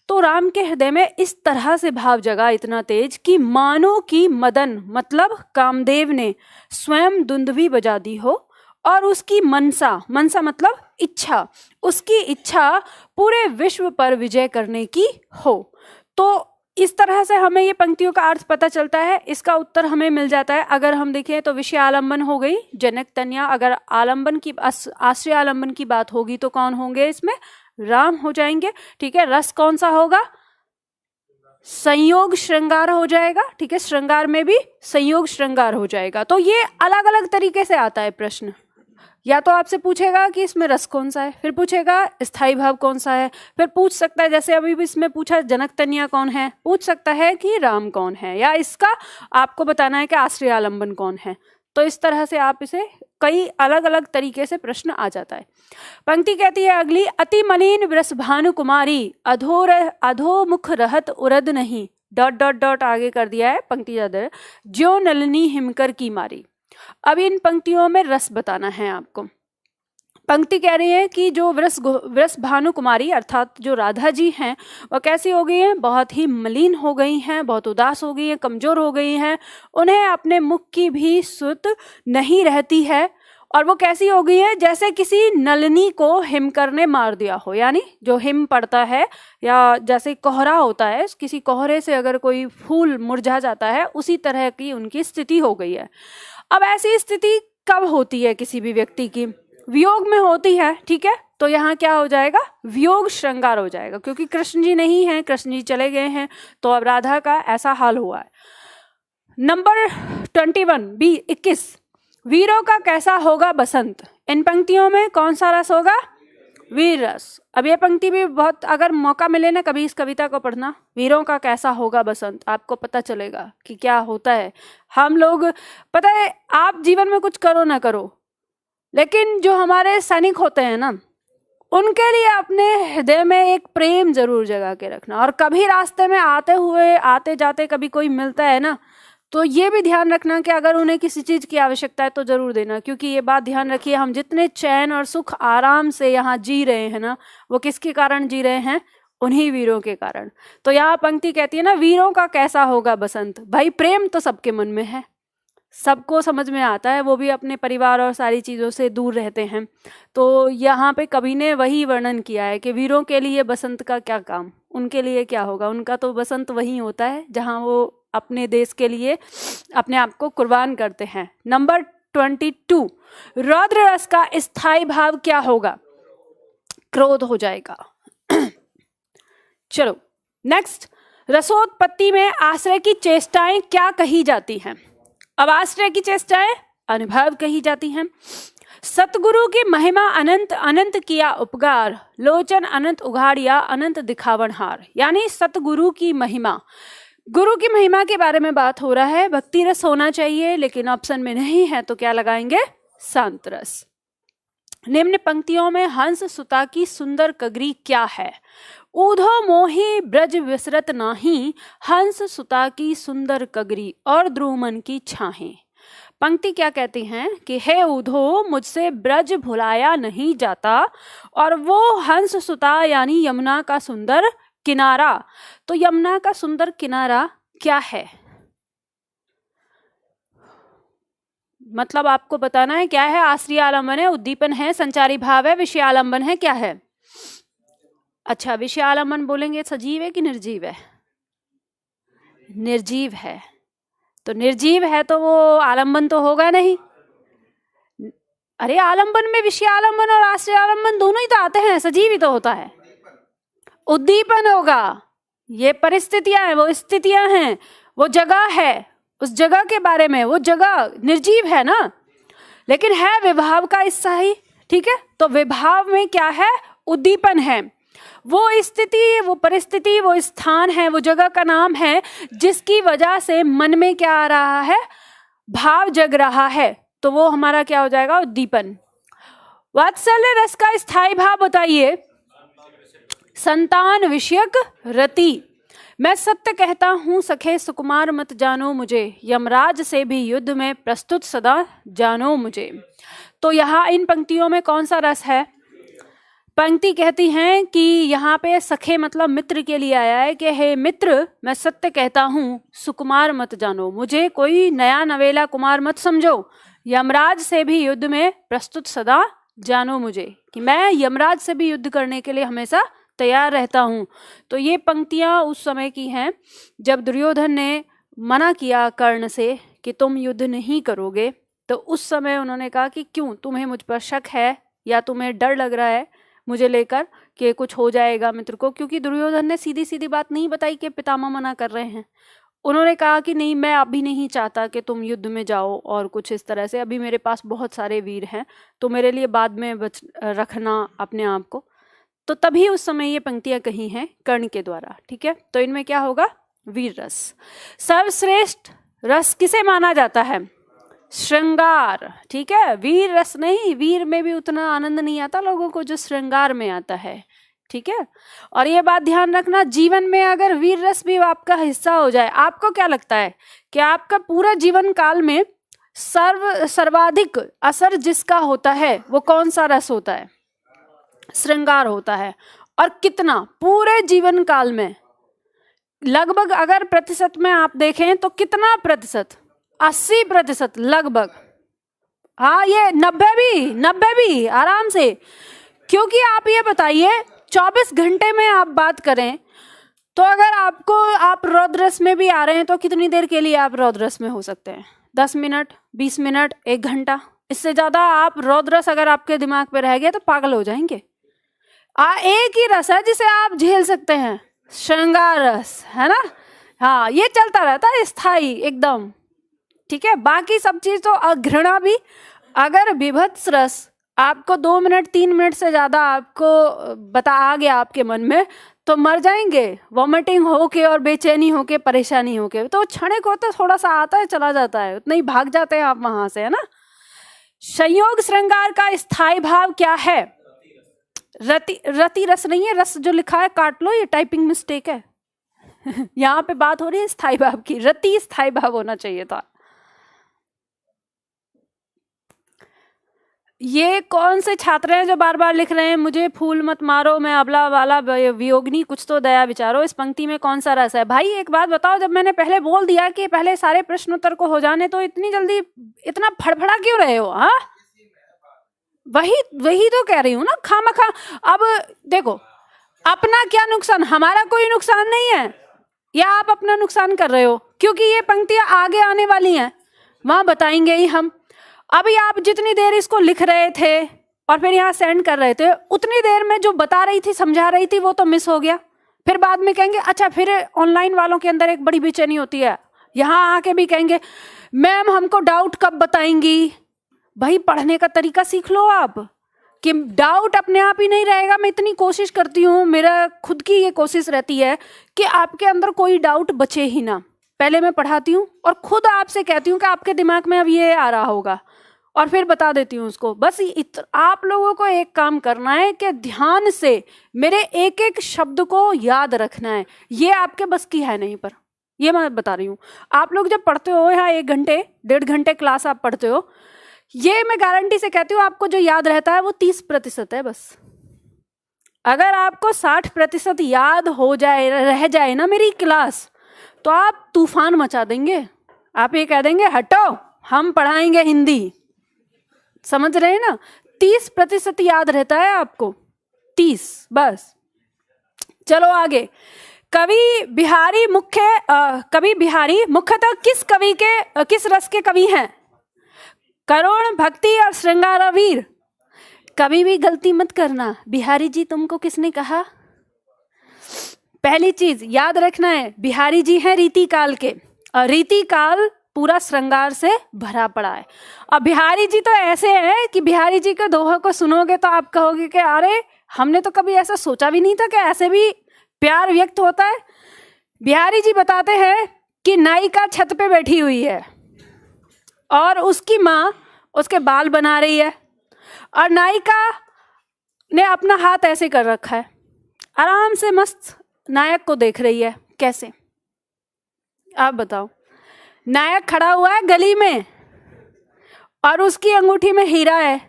तो राम के हृदय में इस तरह से भाव जगा इतना तेज कि मानो कि मदन मतलब कामदेव ने स्वयं दुंदुभी बजा दी हो और उसकी मनसा, मनसा मतलब इच्छा, उसकी इच्छा पूरे विश्व पर विजय करने की हो। तो इस तरह से हमें ये पंक्तियों का अर्थ पता चलता है। इसका उत्तर हमें मिल जाता है अगर हम देखें तो विषय आलंबन हो गई जनक तनया, अगर आलंबन की आश्रय आलंबन की बात होगी तो कौन होंगे इसमें, राम हो जाएंगे। ठीक है, रस कौन सा होगा, संयोग श्रृंगार हो जाएगा। ठीक है, श्रृंगार में भी संयोग श्रृंगार हो जाएगा। तो ये अलग अलग तरीके से आता है प्रश्न, या तो आपसे पूछेगा कि इसमें रस कौन सा है, फिर पूछेगा स्थाई भाव कौन सा है, फिर पूछ सकता है जैसे अभी भी इसमें पूछा जनक तनया कौन है, पूछ सकता है कि राम कौन है, या इसका आपको बताना है कि आश्रय आलंबन कौन है। तो इस तरह से आप इसे कई अलग अलग तरीके से प्रश्न आ जाता है। पंक्ति कहती है अगली, अति मलिन वृष भानु कुमारी अधोमुख रहत उरद नहीं, डॉट डॉट डॉट आगे कर दिया है पंक्ति याद है, ज्यो नलिनी हिमकर की मारी। अब इन पंक्तियों में रस बताना है आपको। पंक्ति कह रही है कि जो वृष भानु कुमारी अर्थात जो राधा जी हैं वह कैसी हो गई हैं, बहुत ही मलिन हो गई हैं, बहुत उदास हो गई हैं, कमजोर हो गई हैं, उन्हें अपने मुख की भी सुध नहीं रहती है। और वो कैसी हो गई है, जैसे किसी नलिनी को हिमकर ने मार दिया हो, यानी जो हिम पड़ता है या जैसे कोहरा होता है, किसी कोहरे से अगर कोई फूल मुरझा जाता है, उसी तरह की उनकी स्थिति हो गई है। अब ऐसी स्थिति कब होती है किसी भी व्यक्ति की, वियोग में होती है। ठीक है, तो यहाँ क्या हो जाएगा, वियोग श्रृंगार हो जाएगा, क्योंकि कृष्ण जी नहीं है, कृष्ण जी चले गए हैं, तो अब राधा का ऐसा हाल हुआ है। नंबर 21 वीरों का कैसा होगा बसंत। इन पंक्तियों में कौन सा रस होगा, वीर रस। अब ये पंक्ति भी बहुत, अगर मौका मिले ना कभी इस कविता को पढ़ना, वीरों का कैसा होगा बसंत, आपको पता चलेगा कि क्या होता है। हम लोग, पता है आप जीवन में कुछ करो ना करो, लेकिन जो हमारे सैनिक होते हैं ना, उनके लिए अपने हृदय में एक प्रेम जरूर जगा के रखना। और कभी रास्ते में आते हुए आते जाते कभी कोई मिलता है ना, तो ये भी ध्यान रखना कि अगर उन्हें किसी चीज की आवश्यकता है तो जरूर देना। क्योंकि ये बात ध्यान रखिए, हम जितने चैन और सुख आराम से यहाँ जी रहे हैं ना, वो किसके कारण जी रहे हैं, उन्हीं वीरों के कारण। तो यहाँ पंक्ति कहती है ना, वीरों का कैसा होगा बसंत। भाई प्रेम तो सबके मन में है, सबको समझ में आता है, वो भी अपने परिवार और सारी चीज़ों से दूर रहते हैं। तो यहाँ पे कवि ने वही वर्णन किया है कि वीरों के लिए बसंत का क्या काम, उनके लिए क्या होगा, उनका तो बसंत वही होता है जहाँ वो अपने देश के लिए अपने आप को कुर्बान करते हैं। नंबर 22 रौद्र रस का स्थायी भाव क्या होगा, क्रोध हो जाएगा। चलो नेक्स्ट, रसोत्पत्ति में आश्रय की चेष्टाएं क्या कही जाती हैं। अब आश्रय की चेष्टाएं अनुभव कही जाती हैं। सतगुरु की महिमा अनंत अनंत किया उपकार, लोचन अनंत उघाड़िया अनंत दिखावन हार। यानी सतगुरु की महिमा, गुरु की महिमा के बारे में बात हो रहा है। भक्ति रस होना चाहिए, लेकिन ऑप्शन में नहीं है तो क्या लगाएंगे, शांत रस। निम्न पंक्तियों में हंस सुता की सुंदर कगरी क्या है। ऊधो मोही ब्रज विसरत नाही, हंस सुता की सुंदर कगरी और द्रुमन की छाहें। पंक्ति क्या कहती हैं कि हे ऊधो, मुझसे ब्रज भुलाया नहीं जाता, और वो हंस सुता यानी यमुना का सुंदर किनारा। तो यमुना का सुंदर किनारा क्या है, मतलब आपको बताना है क्या है। आश्रय आलंबन है, उद्दीपन है, संचारी भाव है, विषय आलंबन है, क्या है। अच्छा, विषय आलंबन बोलेंगे सजीव है कि निर्जीव है, निर्जीव है। तो निर्जीव है तो वो आलंबन तो होगा नहीं। अरे आलंबन में विषय आलंबन और आश्रय आलंबन दोनों ही तो आते हैं, सजीव ही तो होता है। उद्दीपन होगा, ये परिस्थितियां हैं, वो स्थितियां हैं, वो जगह है, उस जगह के बारे में, वो जगह निर्जीव है ना, लेकिन है विभाव का हिस्सा ही। ठीक है, तो विभाव में क्या है, उद्दीपन है। वो स्थिति, वो परिस्थिति, वो स्थान है, वो जगह का नाम है, जिसकी वजह से मन में क्या आ रहा है, भाव जग रहा है। तो वो हमारा क्या हो जाएगा, उद्दीपन। वात्सल्य रस का स्थायी भाव बताइए। संतान विषयक रति। मैं सत्य कहता हूँ सखे सुकुमार मत जानो मुझे, यमराज से भी युद्ध में प्रस्तुत सदा जानो मुझे। तो यहाँ इन पंक्तियों में कौन सा रस है? पंक्ति कहती हैं कि यहाँ पे सखे मतलब मित्र के लिए आया है कि हे मित्र, मैं सत्य कहता हूँ, सुकुमार मत जानो, मुझे कोई नया नवेला कुमार मत समझो, यमराज से भी युद्ध में प्रस्तुत सदा जानो मुझे, कि मैं यमराज से भी युद्ध करने के लिए हमेशा तैयार रहता हूँ। तो ये पंक्तियाँ उस समय की हैं जब दुर्योधन ने मना किया कर्ण से कि तुम युद्ध नहीं करोगे। तो उस समय उन्होंने कहा कि क्यों, तुम्हें मुझ पर शक है या तुम्हें डर लग रहा है मुझे लेकर कि कुछ हो जाएगा मित्र को, क्योंकि दुर्योधन ने सीधी सीधी बात नहीं बताई कि पितामह मना कर रहे हैं। उन्होंने कहा कि नहीं, मैं अभी नहीं चाहता कि तुम युद्ध में जाओ और कुछ इस तरह से, अभी मेरे पास बहुत सारे वीर हैं, तो मेरे लिए बाद में रखना अपने आप को। तो तभी उस समय ये पंक्तियां कही हैं कर्ण के द्वारा। ठीक है, तो इनमें क्या होगा? वीर रस। सर्वश्रेष्ठ रस किसे माना जाता है? श्रृंगार। ठीक है, वीर रस नहीं, वीर में भी उतना आनंद नहीं आता लोगों को जो श्रृंगार में आता है। ठीक है, और ये बात ध्यान रखना, जीवन में अगर वीर रस भी आपका हिस्सा हो जाए, आपको क्या लगता है कि आपका पूरा जीवन काल में सर्वाधिक असर जिसका होता है वो कौन सा रस होता है? श्रृंगार होता है। और कितना? पूरे जीवन काल में लगभग अगर प्रतिशत में आप देखें तो कितना प्रतिशत? 80% लगभग। हाँ, ये 90 भी आराम से। क्योंकि आप ये बताइए 24 घंटे में आप बात करें तो अगर आप रौद्रस में भी आ रहे हैं तो कितनी देर के लिए आप रौद्रस में हो सकते हैं? 10 मिनट, 20 मिनट, 1 घंटा। इससे ज्यादा आप रौद्रस अगर आपके दिमाग पे रह गया तो पागल हो जाएंगे। एक ही रस है जिसे आप झेल सकते हैं, श्रृंगार रस, है ना। हाँ, ये चलता रहता है स्थायी एकदम। ठीक है, बाकी सब चीज तो घृणा भी, अगर विभत्स रस आपको 2 मिनट 3 मिनट से ज्यादा आपको आ गया आपके मन में तो मर जाएंगे, वॉमिटिंग होके और बेचैनी होके, परेशानी होके। तो क्षणिक होता, थोड़ा सा आता है चला जाता है, उतना ही भाग जाते हैं आप वहां से, है ना। संयोग श्रृंगार का स्थायी भाव क्या है? रति रस नहीं है, रस जो लिखा है काट लो, ये टाइपिंग मिस्टेक है। यहाँ पे बात हो रही है स्थायी भाव की, रति स्थायी भाव होना चाहिए था। ये कौन से छात्र हैं जो बार बार लिख रहे हैं मुझे फूल मत मारो, मैं अबला वाला वियोगनी, कुछ तो दया विचारो, इस पंक्ति में कौन सा रस है? भाई एक बात बताओ, जब मैंने पहले बोल दिया कि पहले सारे प्रश्न उत्तर को हो जाने, तो इतनी जल्दी इतना फड़फड़ा क्यों रहे हो? हाँ, वही तो कह रही हूँ ना, खामखा। अब देखो, अपना क्या नुकसान, हमारा कोई नुकसान नहीं है, या आप अपना नुकसान कर रहे हो? क्योंकि ये पंक्तियां आगे आने वाली हैं, वहां बताएंगे ही हम। अभी आप जितनी देर इसको लिख रहे थे और फिर यहाँ सेंड कर रहे थे, उतनी देर में जो बता रही थी, समझा रही थी, वो तो मिस हो गया। फिर बाद में कहेंगे, अच्छा, फिर ऑनलाइन वालों के अंदर एक बड़ी बेचैनी होती है, यहाँ आके भी कहेंगे मैम हमको डाउट कब बताएंगी। भाई पढ़ने का तरीका सीख लो आप, कि डाउट अपने आप ही नहीं रहेगा। मैं इतनी कोशिश करती हूँ, मेरा खुद की ये कोशिश रहती है कि आपके अंदर कोई डाउट बचे ही ना। पहले मैं पढ़ाती हूँ और खुद आपसे कहती हूँ कि आपके दिमाग में अब ये आ रहा होगा, और फिर बता देती हूँ उसको। बस आप लोगों को एक काम करना है कि ध्यान से मेरे एक एक शब्द को याद रखना है। ये आपके बस की है नहीं, पर ये मैं बता रही हूँ। आप लोग जब पढ़ते हो यहाँ 1 घंटे 1.5 घंटे क्लास आप पढ़ते हो, ये मैं गारंटी से कहती हूँ आपको जो याद रहता है वो 30% है बस। अगर आपको 60% याद हो जाए, रह जाए ना मेरी क्लास, तो आप तूफान मचा देंगे। आप ये कह देंगे हटो, हम पढ़ाएंगे हिंदी। समझ रहे हैं ना? 30% याद रहता है आपको, 30 बस। चलो आगे। कवि बिहारी मुख्यतः किस रस के कवि हैं? करुण, भक्ति और श्रृंगार वीर। कभी भी गलती मत करना, बिहारी जी तुमको किसने कहा? पहली चीज याद रखना है, बिहारी जी हैं रीति काल के, और रीति काल पूरा श्रृंगार से भरा पड़ा है। और बिहारी जी तो ऐसे हैं कि बिहारी जी के दोहों को सुनोगे तो आप कहोगे कि अरे हमने तो कभी ऐसा सोचा भी नहीं था कि ऐसे भी प्यार व्यक्त होता है। बिहारी जी बताते हैं कि नायिका छत पे बैठी हुई है और उसकी माँ उसके बाल बना रही है, और नायिका ने अपना हाथ ऐसे कर रखा है। आराम से मस्त नायक को देख रही है। कैसे, आप बताओ। नायक खड़ा हुआ है गली में और उसकी अंगूठी में हीरा है,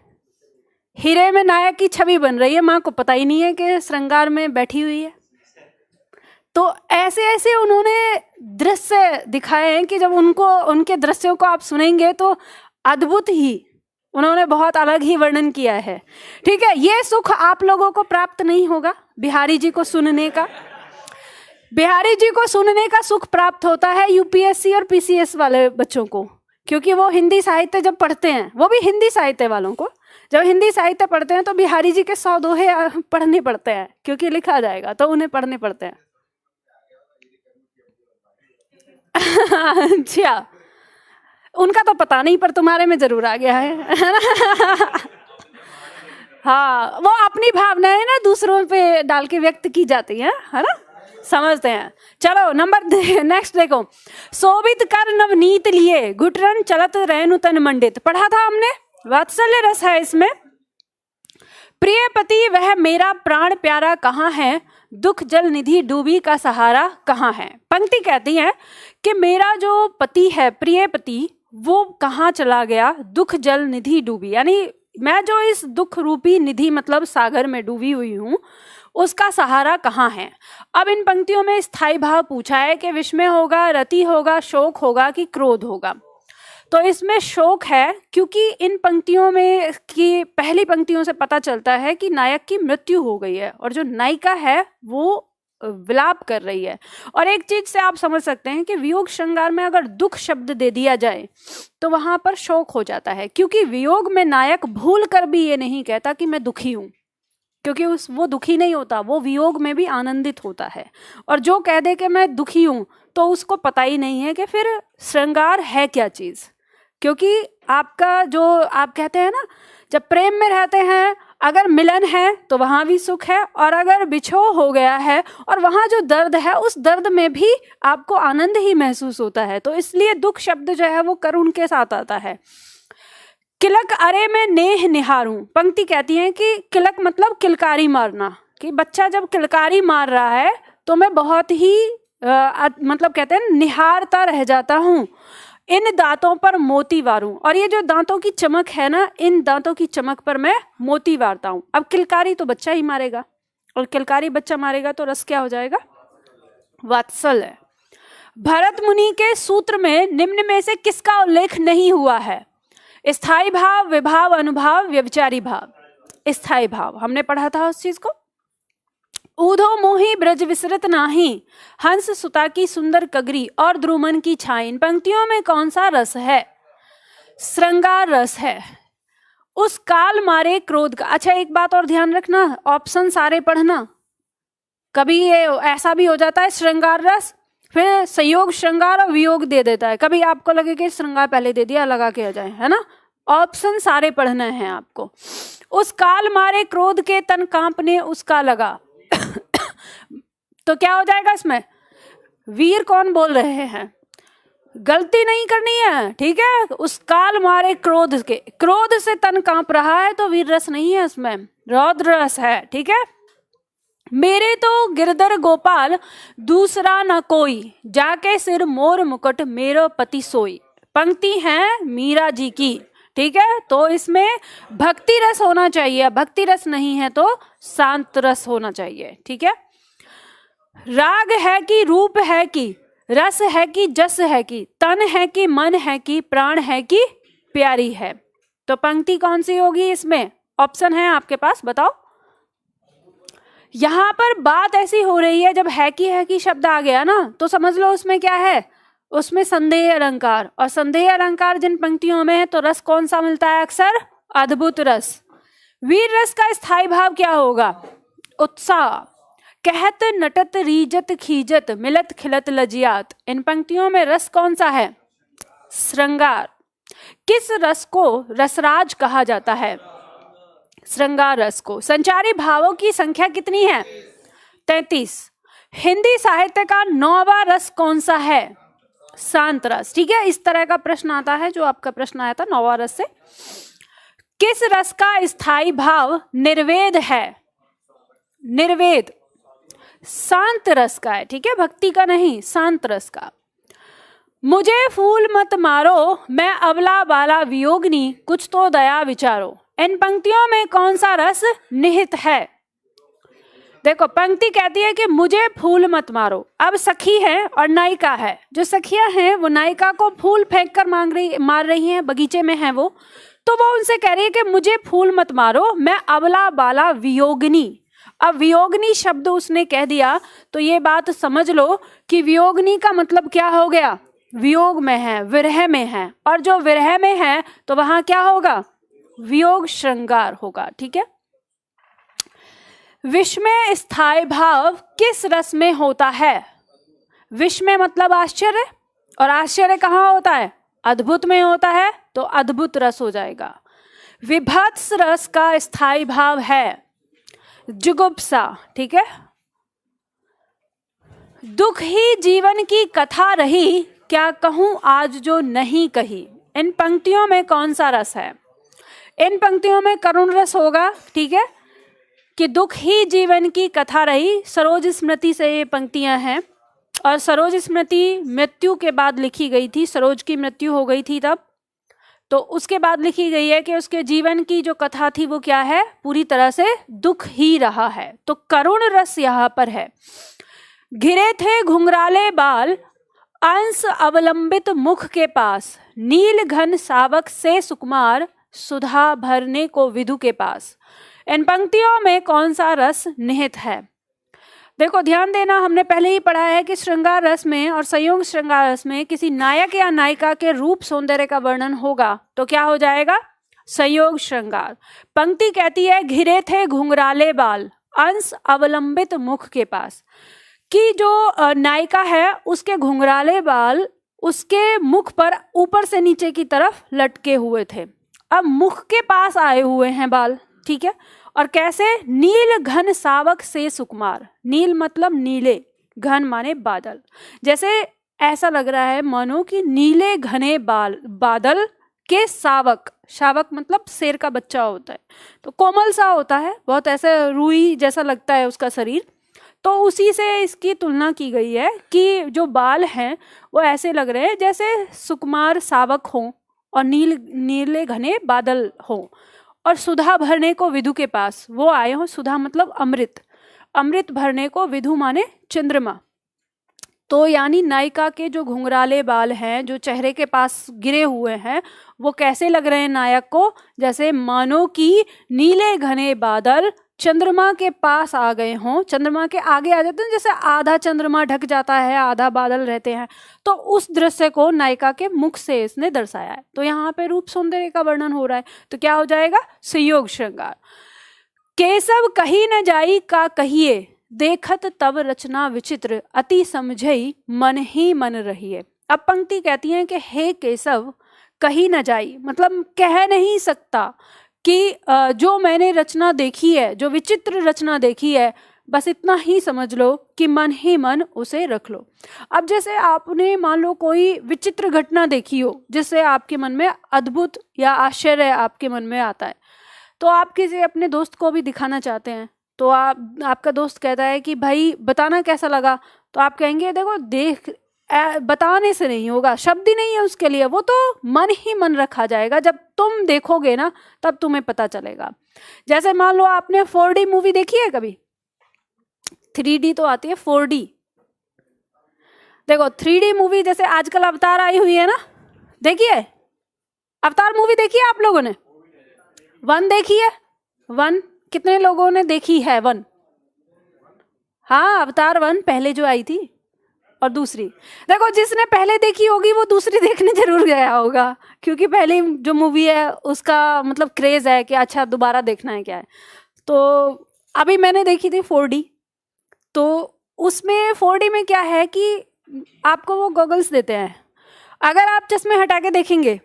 हीरे में नायक की छवि बन रही है, माँ को पता ही नहीं है कि श्रृंगार में बैठी हुई है। तो ऐसे ऐसे उन्होंने दृश्य दिखाए हैं कि जब उनके दृश्यों को आप सुनेंगे तो अद्भुत ही, उन्होंने बहुत अलग ही वर्णन किया है। ठीक है, ये सुख आप लोगों को प्राप्त नहीं होगा बिहारी जी को सुनने का। बिहारी जी को सुनने का सुख प्राप्त होता है यूपीएससी और पीसीएस वाले बच्चों को, क्योंकि वो हिंदी साहित्य जब पढ़ते हैं, वो भी हिंदी साहित्य वालों को जब हिंदी साहित्य पढ़ते हैं तो बिहारी जी के 100 दोहे पढ़ने पड़ते हैं, क्योंकि लिखा जाएगा तो उन्हें पढ़ने पड़ते हैं। अच्छा, उनका तो पता नहीं, पर तुम्हारे में जरूर आ गया है ना। हाँ, वो अपनी भावनाएं ना दूसरों पे डाल के व्यक्त की जाती है ना, समझते हैं। चलो नंबर नेक्स्ट देखो। शोभित कर नवनीत लिए, घुटरन चलत रेणु तन मंडित। पढ़ा था हमने, वात्सल्य रस है इसमें। प्रिय पति वह मेरा प्राण प्यारा कहाँ है, दुख जल निधि डूबी का सहारा कहाँ है। पंक्ति कहती है कि मेरा जो पति है, प्रिय पति, वो कहाँ चला गया, दुख जल निधि डूबी, यानी मैं जो इस दुख रूपी निधि मतलब सागर में डूबी हुई हूँ, उसका सहारा कहाँ है। अब इन पंक्तियों में स्थायी भाव पूछा है कि विस्मय होगा, रति होगा, शोक होगा कि क्रोध होगा। तो इसमें शोक है, क्योंकि इन पंक्तियों में की पहली पंक्तियों से पता चलता है कि नायक की मृत्यु हो गई है और जो नायिका है वो विलाप कर रही है। और एक चीज से आप समझ सकते हैं कि वियोग श्रृंगार में अगर दुख शब्द दे दिया जाए तो वहां पर शोक हो जाता है, क्योंकि वियोग में नायक भूल कर भी ये नहीं कहता कि मैं दुखी हूं, क्योंकि वो दुखी नहीं होता, वो वियोग में भी आनंदित होता है। और जो कह दे कि मैं दुखी हूं तो उसको पता ही नहीं है कि फिर श्रृंगार है क्या चीज। क्योंकि आपका जो आप कहते हैं ना, जब प्रेम में रहते हैं, अगर मिलन है तो वहां भी सुख है, और अगर बिछोह हो गया है और वहां जो दर्द है उस दर्द में भी आपको आनंद ही महसूस होता है। तो इसलिए दुख शब्द जो है वो करुण के साथ आता है। किलक अरे मैं नेह निहारूं, पंक्ति कहती है कि किलक मतलब किलकारी मारना, कि बच्चा जब किलकारी मार रहा है तो मैं बहुत ही मतलब कहते हैं निहारता रह जाता हूँ। इन दांतों पर मोती वारूं, और ये जो दांतों की चमक है ना, इन दांतों की चमक पर मैं मोती वारता हूं। अब किलकारी तो बच्चा ही मारेगा, और किलकारी बच्चा मारेगा तो रस क्या हो जाएगा, वात्सल्य। भरत मुनि के सूत्र में निम्न में से किसका उल्लेख नहीं हुआ है। स्थायी भाव, विभाव, अनुभाव, व्यभिचारी भाव। स्थायी भाव हमने पढ़ा था उस चीज को। ऊधो मोही ब्रज विसरत नाही, हंस सुता की सुंदर कगरी और द्रुमन की छाई। इन पंक्तियों में कौन सा रस है, श्रृंगार रस है। उस काल मारे क्रोध का। अच्छा, एक बात और ध्यान रखना, ऑप्शन सारे पढ़ना। कभी ये ऐसा भी हो जाता है श्रृंगार रस, फिर संयोग श्रृंगार और वियोग दे देता है। कभी आपको लगे कि श्रृंगार पहले दे दिया, लगा के आ जाए, है ना। ऑप्शन सारे पढ़ने हैं आपको। उस काल मारे क्रोध के तन कांपने उसका लगा। तो क्या हो जाएगा इसमें, वीर कौन बोल रहे हैं, गलती नहीं करनी है, ठीक है। उस काल मारे क्रोध के, क्रोध से तन कांप रहा है तो वीर रस नहीं है इसमें, रौद्र रस है, ठीक है। मेरे तो गिरधर गोपाल दूसरा न कोई, जाके सिर मोर मुकुट मेरो पति सोई। पंक्ति है मीरा जी की, ठीक है। तो इसमें भक्ति रस होना चाहिए, भक्ति रस नहीं है तो शांत रस होना चाहिए, ठीक है। राग है कि रूप है कि, रस है कि जस है कि, तन है कि मन है कि, प्राण है कि प्यारी है। तो पंक्ति कौन सी होगी इसमें, ऑप्शन है आपके पास, बताओ। यहां पर बात ऐसी हो रही है, जब है कि शब्द आ गया ना तो समझ लो उसमें क्या है, उसमें संदेह अलंकार। और संदेह अलंकार जिन पंक्तियों में है तो रस कौन सा मिलता है अक्सर, अद्भुत रस। वीर रस का स्थायी भाव क्या होगा, उत्साह। कहत नटत रीजत खीजत, मिलत खिलत लजियात। इन पंक्तियों में रस कौन सा है, श्रृंगार। किस रस को रसराज कहा जाता है, श्रृंगार रस को। संचारी भावों की संख्या कितनी है, 33। हिंदी साहित्य का 9वां रस कौन सा है, शांत रस, ठीक है। इस तरह का प्रश्न आता है, जो आपका प्रश्न आया था 9वां रस से। किस रस का स्थायी भाव निर्वेद है, निर्वेद। शांत रस का है, ठीक है, भक्ति का नहीं, शांत रस का। मुझे फूल मत मारो, मैं अबला बाला वियोगनी, कुछ तो दया विचारो। इन पंक्तियों में कौन सा रस निहित है? देखो, पंक्ति कहती है कि मुझे फूल मत मारो। अब सखी है और नायिका है, जो सखियां हैं वो नायिका को फूल फेंक कर मार रही हैं, बगीचे में है वो, तो वो उनसे कह रही है कि मुझे फूल मत मारो, मैं अबला बाला वियोगनी। अब वियोगनी शब्द उसने कह दिया तो ये बात समझ लो कि वियोगनी का मतलब क्या हो गया, वियोग में है, विरह में है, और जो विरह में है तो वहां क्या होगा, वियोग श्रृंगार होगा, ठीक है। विस्मय स्थायी भाव किस रस में होता है? विस्मय मतलब आश्चर्य, और आश्चर्य कहाँ होता है, अद्भुत में होता है, तो अद्भुत रस हो जाएगा। विभत्स रस का स्थायी भाव है जुगुप्सा, ठीक है। दुख ही जीवन की कथा रही, क्या कहूं आज जो नहीं कही। इन पंक्तियों में कौन सा रस है? इन पंक्तियों में करुण रस होगा, ठीक है, कि दुख ही जीवन की कथा रही। सरोज स्मृति से ये पंक्तियां हैं, और सरोज स्मृति मृत्यु के बाद लिखी गई थी, सरोज की मृत्यु हो गई थी तब, तो उसके बाद लिखी गई है कि उसके जीवन की जो कथा थी वो क्या है, पूरी तरह से दुख ही रहा है। तो करुण रस यहाँ पर है। घिरे थे घुंघराले बाल, अंश अवलंबित मुख के पास, नील घन सावक से सुकुमार, सुधा भरने को विधु के पास। इन पंक्तियों में कौन सा रस निहित है? देखो, ध्यान देना, हमने पहले ही पढ़ा है कि श्रृंगार रस में और संयोग श्रृंगार रस में किसी नायक या नायिका के रूप सौंदर्य का वर्णन होगा तो क्या हो जाएगा, संयोग श्रृंगार। पंक्ति कहती है घिरे थे घुंघराले बाल, अंश अवलंबित मुख के पास, कि जो नायिका है उसके घुंघराले बाल उसके मुख पर ऊपर से नीचे की तरफ लटके हुए थे। अब मुख के पास आए हुए हैं बाल, ठीक है, और कैसे, नील घन सावक से सुकुमार। नील मतलब नीले, घन माने बादल, जैसे ऐसा लग रहा है मानो कि नीले घने बादल के सावक, शावक मतलब शेर का बच्चा होता है, तो कोमल सा होता है, बहुत ऐसे रुई जैसा लगता है उसका शरीर, तो उसी से इसकी तुलना की गई है कि जो बाल हैं वो ऐसे लग रहे हैं जैसे सुकुमार सावक हों और नीले घने बादल हों, और सुधा भरने को विधु के पास वो आए हो। सुधा मतलब अमृत, अमृत भरने को विधु माने चंद्रमा। तो यानी नायिका के जो घुंघराले बाल हैं, जो चेहरे के पास गिरे हुए हैं, वो कैसे लग रहे हैं नायक को, जैसे मानो कि नीले घने बादल चंद्रमा के पास आ गए हों, चंद्रमा के आगे आ जाते हैं, जैसे आधा चंद्रमा ढक जाता है, आधा बादल रहते हैं, तो उस दृश्य को नायिका के मुख से इसने दर्शाया है। तो यहाँ पे रूप सौंदर्य का वर्णन हो रहा है, तो क्या हो जाएगा, संयोग श्रृंगार। केशव कही न जाई का कहिए, देखत तब रचना विचित्र, अति समझई मन ही मन रहिए। अब पंक्ति कहती है कि हे केशव कही न जाई, मतलब कह नहीं सकता कि जो मैंने रचना देखी है, जो विचित्र रचना देखी है, बस इतना ही समझ लो कि मन ही मन उसे रख लो। अब जैसे आपने मान लो कोई विचित्र घटना देखी हो जिससे आपके मन में अद्भुत या आश्चर्य आपके मन में आता है, तो आप किसी अपने दोस्त को भी दिखाना चाहते हैं, तो आपका दोस्त कहता है कि भाई बताना कैसा लगा, तो आप कहेंगे देखो देख, बताने से नहीं होगा, शब्द ही नहीं है उसके लिए, वो तो मन ही मन रखा जाएगा, जब तुम देखोगे ना तब तुम्हें पता चलेगा। जैसे मान लो आपने 4D मूवी देखी है कभी, 3D तो आती है, 4D देखो, 3D मूवी जैसे आजकल अवतार आई हुई है ना, देखिए अवतार मूवी देखी है आप लोगों ने? 1 देखी है? 1 कितने लोगों ने देखी है? 1, हाँ, अवतार 1 पहले जो आई थी, और दूसरी देखो, जिसने पहले देखी होगी वो दूसरी देखने जरूर गया होगा, क्योंकि पहली जो मूवी है उसका मतलब क्रेज है कि अच्छा दोबारा देखना है क्या है। तो अभी मैंने देखी थी 4D, तो उसमें 4D में क्या है कि आपको वो गॉगल्स देते हैं, अगर आप चश्मे हटा के देखेंगे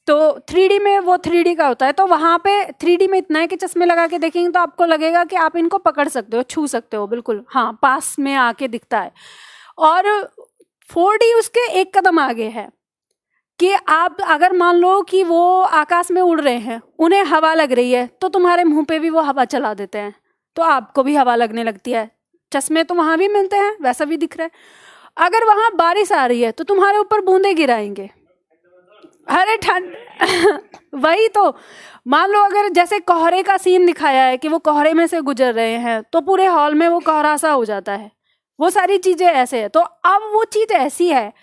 तो 3D में वो 3D का होता है, तो वहाँ पे 3D में इतना है कि चश्मे लगा के देखेंगे तो आपको लगेगा कि आप इनको पकड़ सकते हो, छू सकते हो, बिल्कुल हाँ, पास में आके दिखता है। और 4D उसके एक कदम आगे है कि आप अगर मान लो कि वो आकाश में उड़ रहे हैं, उन्हें हवा लग रही है, तो तुम्हारे मुंह पे भी वो हवा चला देते हैं, तो आपको भी हवा लगने लगती है, चश्मे तो वहां भी मिलते हैं, वैसा भी दिख रहा है। अगर वहां बारिश आ रही है तो तुम्हारे ऊपर बूंदे गिराएंगे, अरे ठंड वही तो, मान लो अगर जैसे कोहरे का सीन दिखाया है कि वो कोहरे में से गुजर रहे हैं तो पूरे हॉल में वो कोहरा सा हो जाता है, वो सारी चीजें ऐसे है। तो अब वो चीज ऐसी है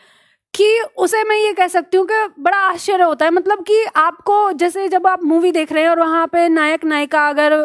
कि उसे मैं ये कह सकती हूँ कि बड़ा आश्चर्य होता है, मतलब कि आपको जैसे जब आप मूवी देख रहे हैं और वहां पे नायक नायिका अगर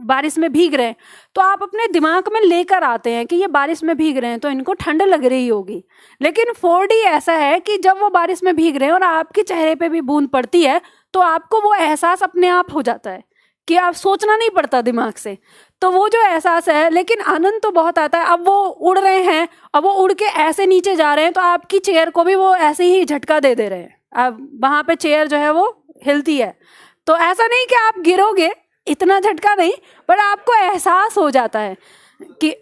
बारिश में भीग रहे हैं तो आप अपने दिमाग में लेकर आते हैं कि ये बारिश में भीग रहे हैं तो इनको ठंड लग रही होगी। लेकिन 4D ऐसा है कि जब वो बारिश में भीग रहे हैं और आपके चेहरे पे भी बूंद पड़ती है तो आपको वो एहसास अपने आप हो जाता है कि आप सोचना नहीं पड़ता दिमाग से। तो वो जो एहसास है, लेकिन आनंद तो बहुत आता है। अब वो उड़ रहे हैं, अब वो उड़ के ऐसे नीचे जा रहे हैं तो आपकी चेयर को भी वो ऐसे ही झटका दे दे रहे हैं, अब वहां पे चेयर जो है वो हिलती है। तो ऐसा नहीं कि आप गिरोगे, इतना झटका नहीं, पर आपको एहसास हो जाता है कि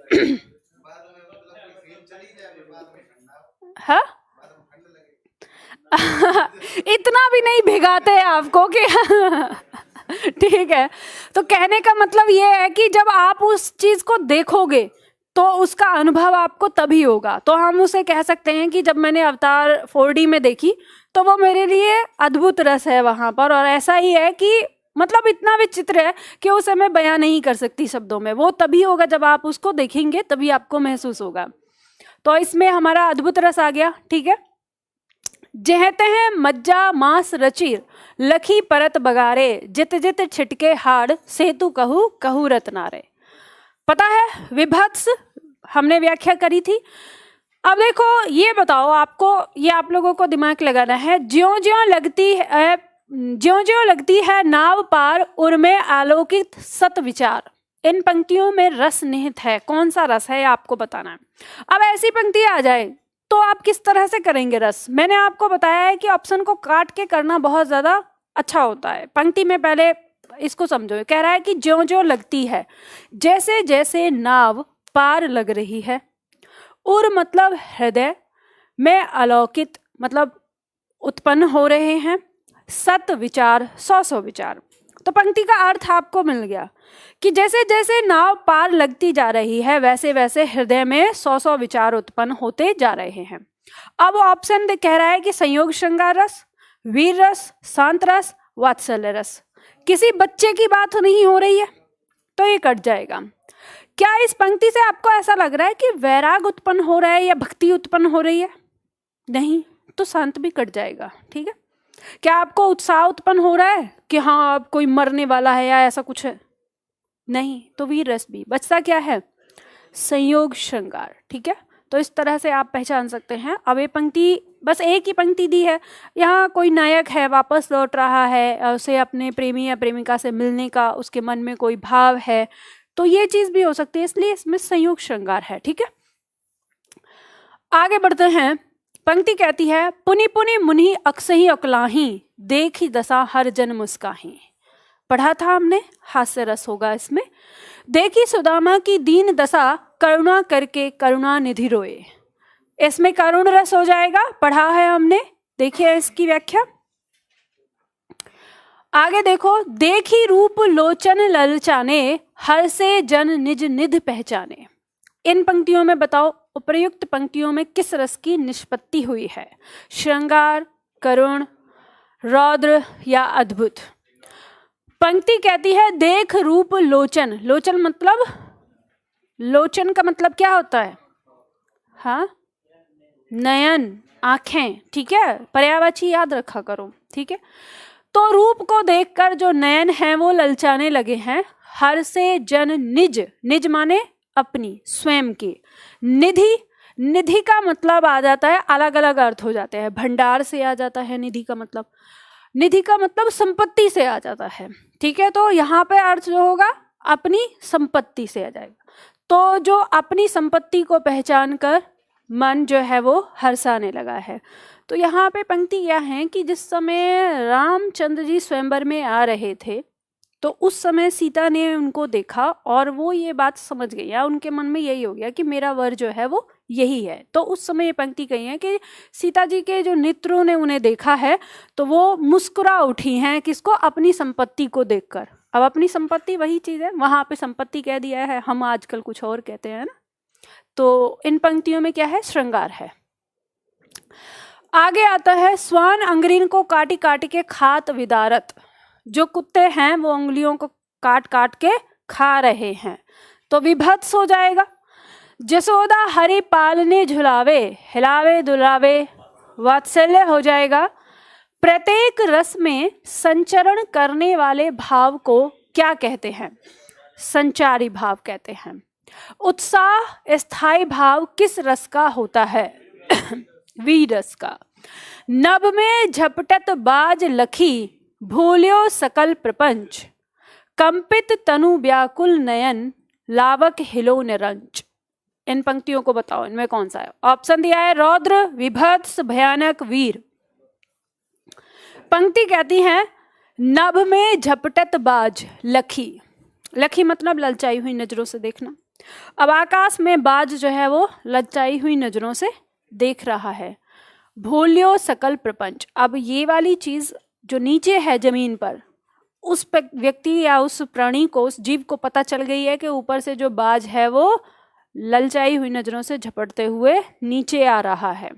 हाँ इतना भी नहीं भिगाते हैं आपको कि ठीक है। तो कहने का मतलब ये है कि जब आप उस चीज को देखोगे तो उसका अनुभव आपको तभी होगा। तो हम उसे कह सकते हैं कि जब मैंने अवतार 4D में देखी तो वो मेरे लिए अद्भुत रस है वहां पर, और ऐसा ही है कि मतलब इतना विचित्र है कि उसे मैं बयां नहीं कर सकती शब्दों में। वो तभी होगा जब आप उसको देखेंगे, तभी आपको महसूस होगा। तो इसमें हमारा अद्भुत रस आ गया, ठीक है। जहते हैं मज्जा मांस रचीर लखी परत बगारे जित जित छिटके हाड़ सेतु कहू कहू रत्नारे। पता है विभत्स हमने व्याख्या करी थी। अब देखो ये बताओ, आपको ये आप लोगों को दिमाग लगाना है। ज्यों ज्यों लगती है नाव पार उर्मे आलोकित सत विचार। इन पंक्तियों में रस निहित है। कौन सा रस है आपको बताना है। अब ऐसी पंक्ति आ जाए तो आप किस तरह से करेंगे रस। मैंने आपको बताया है कि ऑप्शन को काट के करना बहुत ज्यादा अच्छा होता है। पंक्ति में पहले इसको समझो, कह रहा है कि ज्यों ज्यों लगती है, जैसे जैसे नाव पार लग रही है, उर मतलब हृदय में अलौकित मतलब उत्पन्न हो रहे हैं, सत विचार सौ सौ विचार। तो पंक्ति का अर्थ आपको मिल गया कि जैसे जैसे नाव पार लगती जा रही है वैसे वैसे हृदय में सौ सौ विचार उत्पन्न होते जा रहे हैं। अब ऑप्शन कह रहा है कि संयोग श्रृंगार रस, वीर रस, शांत रस, वात्सल्य रस। किसी बच्चे की बात नहीं हो रही है तो ये कट जाएगा। क्या इस पंक्ति से आपको ऐसा लग रहा है कि वैराग उत्पन्न हो रहा है या भक्ति उत्पन्न हो रही है? नहीं, तो शांत भी कट जाएगा, ठीक है। क्या आपको उत्साह उत्पन्न हो रहा है कि हाँ अब कोई मरने वाला है या ऐसा कुछ है? नहीं, तो वीर रस भी। बचता क्या है? संयोग श्रृंगार, ठीक है। तो इस तरह से आप पहचान सकते हैं। अब ये पंक्ति बस एक ही पंक्ति दी है। यहाँ कोई नायक है, वापस लौट रहा है, उसे अपने प्रेमी या प्रेमिका से मिलने का उसके मन में कोई भाव है, तो ये चीज भी हो सकती है, इसलिए इसमें संयोग श्रृंगार है, ठीक है। आगे बढ़ते हैं। पंक्ति कहती है पुनि पुनि मुनि अक्सही अकलाही देखी दशा हर जन मुस्काही। पढ़ा था हमने, हास्य रस होगा इसमें। देखी सुदामा की दीन दशा करुणा करके करुणा निधि रोए। इसमें करुण रस हो जाएगा, पढ़ा है हमने, देखिए इसकी व्याख्या। आगे देखो, देखी रूप लोचन ललचाने हर से जन निज निध पहचाने। इन पंक्तियों में बताओ उपर्युक्त पंक्तियों में किस रस की निष्पत्ति हुई है? श्रृंगार, करुण, रौद्र या अद्भुत? पंक्ति कहती है देख रूप लोचन। लोचन मतलब, लोचन का मतलब क्या होता है? हाँ, नयन, आंखें, ठीक है। पर्यायवाची याद रखा करो, ठीक है। तो रूप को देखकर जो नयन हैं वो ललचाने लगे हैं। हर से जन निज, निज माने अपनी स्वयं की। निधि, निधि का मतलब आ जाता है, अलग अलग अर्थ हो जाते हैं। भंडार से आ जाता है निधि का मतलब, निधि का मतलब संपत्ति से आ जाता है, ठीक है। तो यहाँ पे अर्थ जो होगा अपनी संपत्ति से आ जाएगा। तो जो अपनी संपत्ति को पहचान कर मन जो है वो हर्षाने लगा है। तो यहाँ पे पंक्ति क्या है कि जिस समय रामचंद्र जी स्वयंवर में आ रहे थे तो उस समय सीता ने उनको देखा और वो ये बात समझ गई, या उनके मन में यही हो गया कि मेरा वर जो है वो यही है। तो उस समय ये पंक्ति कही है कि सीता जी के जो नेत्रों ने उन्हें देखा है तो वो मुस्कुरा उठी हैं, किसको? अपनी संपत्ति को देखकर। अब अपनी संपत्ति वही चीज है, वहां पे संपत्ति कह दिया है, हम आजकल कुछ और कहते हैं ना। तो इन पंक्तियों में क्या है, श्रृंगार है। आगे आता है, स्वान अंगरीन को काटी काटी के खात विदारत। जो कुत्ते हैं वो उंगलियों को काट काट के खा रहे हैं, तो विभत्स हो जाएगा। जसोदा हरि पालने झुलावे, हिलावे दुलावे, वात्सल्य हो जाएगा। प्रत्येक रस में संचरण करने वाले भाव को क्या कहते हैं, संचारी भाव कहते हैं। उत्साह स्थायी भाव किस रस का होता है, वीर रस का। नभ में झपटत बाज लखी, भूल्यो सकल प्रपंच। कंपित तनु व्याकुल नयन, लावक हिलो निरंच। इन पंक्तियों को बताओ, इनमें कौन सा है। ऑप्शन दिया है रौद्र, विभत्स, भयानक, वीर। पंक्ति कहती है, नभ में झपटत बाज लखी। लखी मतलब ललचाई हुई नजरों से देखना। अब आकाश में बाज जो है वो ललचाई हुई नजरों से देख रहा है। भूल्यो सकल प्रपंच। अब ये वाली चीज जो नीचे है जमीन पर, उस व्यक्ति या उस प्राणी को, उस जीव को पता चल गई है कि ऊपर से जो बाज है वो ललचाई हुई नजरों से झपटते हुए नीचे आ रहा है।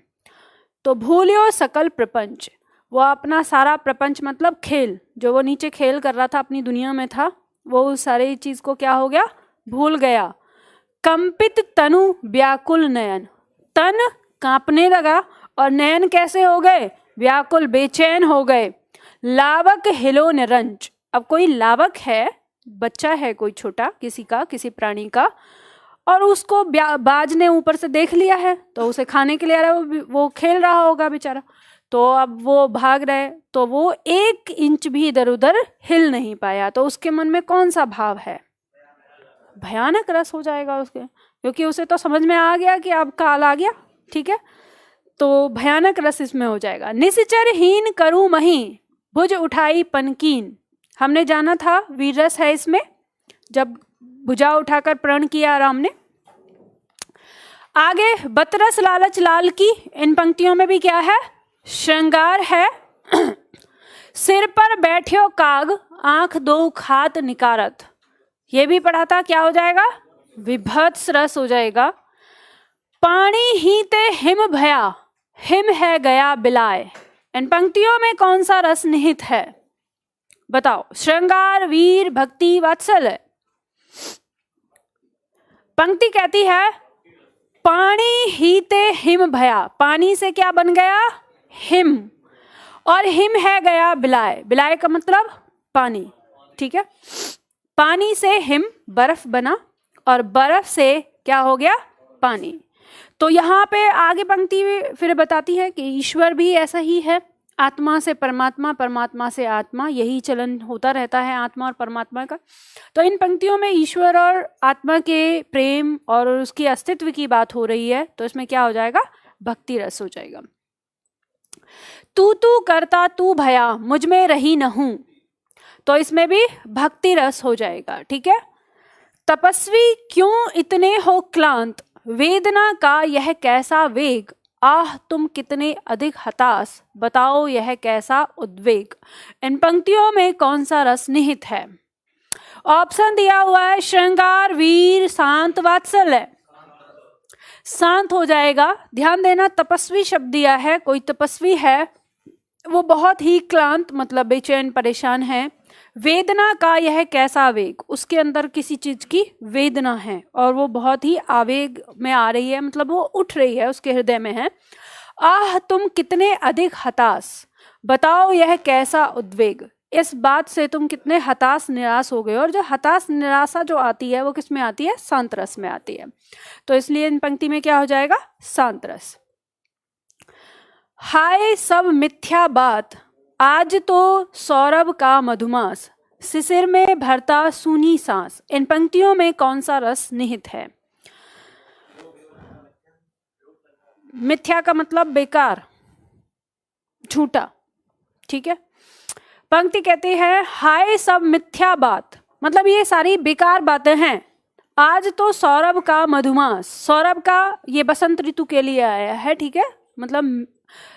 तो भूल्यो सकल प्रपंच, वो अपना सारा प्रपंच मतलब खेल, जो वो नीचे खेल कर रहा था, अपनी दुनिया में था, वो उस सारी चीज को क्या हो गया, भूल गया। कंपित तनु व्याकुल नयन, तन कांपने लगा और नयन कैसे हो गए, व्याकुल, बेचैन हो गए। लावक हिलो निरंच। अब कोई लावक है, बच्चा है कोई छोटा, किसी का, किसी प्राणी का, और उसको बाज ने ऊपर से देख लिया है, तो उसे खाने के लिए आ रहा है, वो खेल रहा होगा बेचारा। तो अब वो भाग रहे, तो वो 1 इंच भी इधर उधर हिल नहीं पाया। तो उसके मन में कौन सा भाव है, भयानक रस हो जाएगा उसके, क्योंकि उसे तो समझ में आ गया कि अब काल आ गया, ठीक है। तो भयानक रस इसमें हो जाएगा। निश्चर हीन करूं मही, भुज उठाई पनकीन। हमने जाना था वीर रस है इसमें, जब भुजा उठाकर प्रण किया राम ने। आगे बतरस लालच लाल की, इन पंक्तियों में भी क्या है, श्रृंगार है। सिर पर बैठ्यो काग, आंख दो खात निकारत। ये भी पढ़ा था, क्या हो जाएगा, विभत्स रस हो जाएगा। पानी ही ते हिम भया, हिम है गया बिलाए। इन पंक्तियों में कौन सा रस निहित है, बताओ। श्रृंगार, वीर, भक्ति, वात्सल्य। पंक्ति कहती है, पानी ही ते हिम भया। पानी से क्या बन गया, हिम, और हिम है गया बिलाए। बिलाए का मतलब पानी, ठीक है। पानी से हिम बर्फ बना, और बर्फ से क्या हो गया, पानी। तो यहाँ पे आगे पंक्ति फिर बताती है कि ईश्वर भी ऐसा ही है, आत्मा से परमात्मा, परमात्मा से आत्मा, यही चलन होता रहता है आत्मा और परमात्मा का। तो इन पंक्तियों में ईश्वर और आत्मा के प्रेम और उसकी अस्तित्व की बात हो रही है, तो इसमें क्या हो जाएगा, भक्ति रस हो जाएगा। तू तू करता तू भया, मुझ में रही न हूं। तो इसमें भी भक्ति रस हो जाएगा, ठीक है। तपस्वी क्यों इतने हो क्लांत, वेदना का यह कैसा वेग। आह तुम कितने अधिक हताश, बताओ यह कैसा उद्वेग। इन पंक्तियों में कौन सा रस निहित है। ऑप्शन दिया हुआ है श्रृंगार, वीर, शांत, वात्सल्य। शांत हो जाएगा। ध्यान देना, तपस्वी शब्द दिया है, कोई तपस्वी है, वो बहुत ही क्लांत मतलब बेचैन, परेशान है। वेदना का यह कैसा वेग, उसके अंदर किसी चीज की वेदना है और वो बहुत ही आवेग में आ रही है, मतलब वो उठ रही है, उसके हृदय में है। आह तुम कितने अधिक हताश, बताओ यह कैसा उद्वेग। इस बात से तुम कितने हताश निराश हो गए। और जो हताश निराशा जो आती है वो किस में आती है, शांत रस में आती है। तो इसलिए इन पंक्ति में क्या हो जाएगा, शांत रस। हाय सब मिथ्या बात, आज तो सौरभ का मधुमास, शिशिर में भरता सूनी सांस। इन पंक्तियों में कौन सा रस निहित है। मिथ्या का मतलब बेकार, झूठा, ठीक है। पंक्ति कहती है हाय सब मिथ्या बात, मतलब ये सारी बेकार बातें हैं। आज तो सौरभ का मधुमास, सौरभ का ये बसंत ऋतु के लिए आया है, ठीक है। मतलब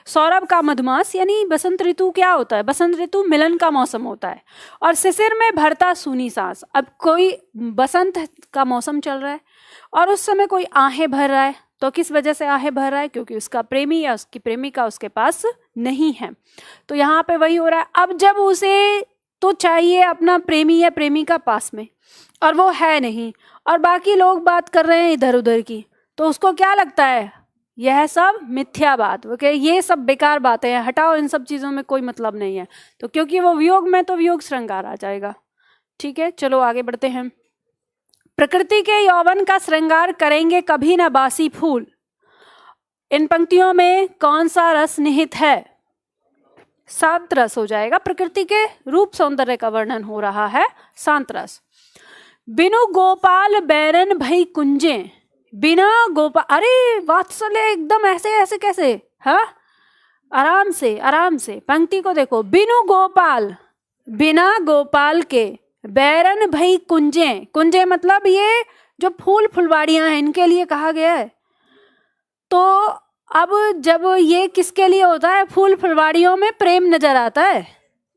सौरभ का मधुमास, यानी बसंत ऋतु क्या होता है, बसंत ऋतु मिलन का मौसम होता है। और शिशिर में भरता सूनी सांस, अब कोई बसंत का मौसम चल रहा है और उस समय कोई आहें भर रहा है, तो किस वजह से आहें भर रहा है, क्योंकि उसका प्रेमी या उसकी प्रेमिका उसके पास नहीं है। तो यहाँ पे वही हो रहा है। अब जब उसे तो चाहिए अपना प्रेमी या प्रेमिका पास में और वो है नहीं, और बाकी लोग बात कर रहे हैं इधर उधर की, तो उसको क्या लगता है, यह सब मिथ्या बात, वो कहे ये सब बेकार बातें हैं, हटाओ, इन सब चीज़ों में कोई मतलब नहीं है। तो क्योंकि वो वियोग में, तो वियोग श्रृंगार आ जाएगा। ठीक है, चलो आगे बढ़ते हैं। प्रकृति के यौवन का श्रृंगार करेंगे कभी न बासी फूल। इन पंक्तियों में कौन सा रस निहित है, शांत रस हो जाएगा। प्रकृति के रूप सौंदर्य का वर्णन हो रहा है, शांत रस। बिनु गोपाल बैरन भई कुंजे, बिना गोपाल, अरे वात्सल्य एकदम ऐसे ऐसे कैसे, हाँ आराम से आराम से, पंक्ति को देखो। बिनु गोपाल, बिना गोपाल के, बैरन भई कुंजे, कुंजे मतलब ये जो फूल फुलवाड़ियां हैं इनके लिए कहा गया है। तो अब जब ये किसके लिए होता है, फूल फुलवाड़ियों में प्रेम नजर आता है,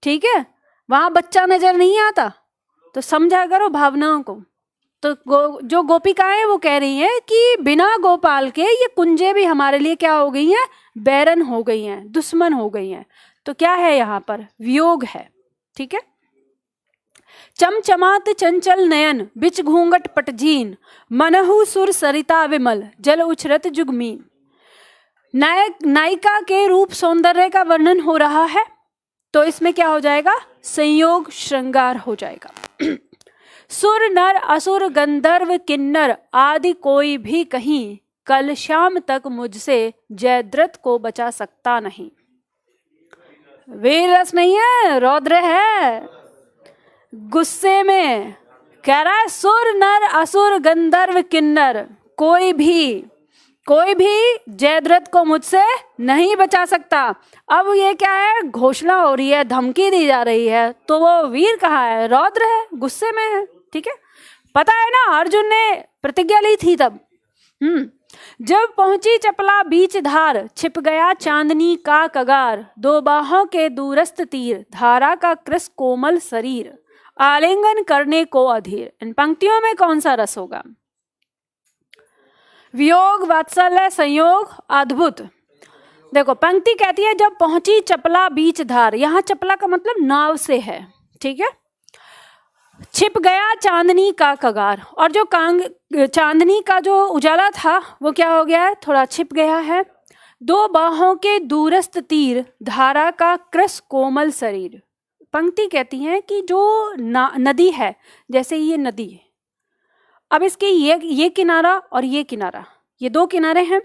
ठीक है, वहां बच्चा नजर नहीं आता, तो समझा करो भावनाओं को। तो जो गोपिकाएं वो कह रही हैं कि बिना गोपाल के ये कुंजे भी हमारे लिए क्या हो गई हैं, बैरन हो गई हैं, दुश्मन हो गई हैं। तो क्या है यहाँ पर, वियोग है। ठीक है। चमचमात चंचल नयन बिच घूंघट पटजीन, मनहु सुर सरिता विमल जल उछरत जुगमीन। नायक नायिका के रूप सौंदर्य का वर्णन हो रहा है, तो इसमें क्या हो जाएगा, संयोग श्रृंगार हो जाएगा। सुर नर असुर गंधर्व किन्नर आदि कोई भी कहीं, कल शाम तक मुझसे जयद्रथ को बचा सकता नहीं। वीर रस नहीं है, रौद्र है। गुस्से में कह रहा है सुर नर असुर गंधर्व किन्नर, कोई भी जयद्रथ को मुझसे नहीं बचा सकता। अब ये क्या है, घोषणा हो रही है, धमकी दी जा रही है, तो वो वीर कहाँ है, रौद्र है, गुस्से में है। ठीक है, पता है ना, अर्जुन ने प्रतिज्ञा ली थी तब। जब पहुंची चपला बीच धार, छिप गया चांदनी का कगार, दो बाहों के दूरस्थ तीर, धारा का कृस कोमल शरीर, आलिंगन करने को अधीर। इन पंक्तियों में कौन सा रस होगा, वियोग, वात्सल्य, संयोग, अद्भुत। देखो पंक्ति कहती है जब पहुंची चपला बीच धार, यहां चपला का मतलब नाव से है। ठीक है, छिप गया चांदनी का कगार, और जो चांदनी का जो उजाला था वो क्या हो गया है, थोड़ा छिप गया है। दो बाहों के दूरस्थ तीर, धारा का कृस कोमल शरीर। पंक्ति कहती है कि जो नदी है, जैसे ये नदी है, अब इसके ये किनारा और ये किनारा, ये दो किनारे हैं,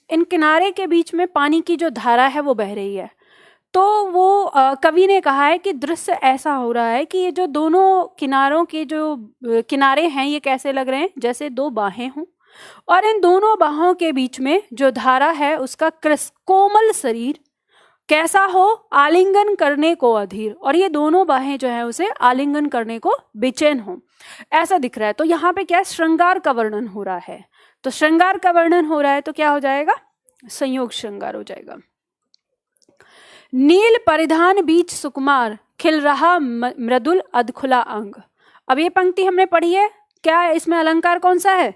इन किनारे के बीच में पानी की जो धारा है वो बह रही है। तो वो कवि ने कहा है कि दृश्य ऐसा हो रहा है कि ये जो दोनों किनारों के जो किनारे हैं ये कैसे लग रहे हैं, जैसे दो बाहें हों, और इन दोनों बाहों के बीच में जो धारा है उसका कृस कोमल शरीर कैसा हो, आलिंगन करने को अधीर, और ये दोनों बाहें जो है उसे आलिंगन करने को बेचैन हो, ऐसा दिख रहा है। तो यहाँ पे क्या, श्रृंगार का वर्णन हो रहा है। तो श्रृंगार का वर्णन हो रहा है तो क्या हो जाएगा, संयोग श्रृंगार हो जाएगा। नील परिधान बीच सुकुमार, खिल रहा मृदुल अधखुला अंग। अब ये पंक्ति हमने पढ़ी है, क्या है इसमें अलंकार कौन सा है,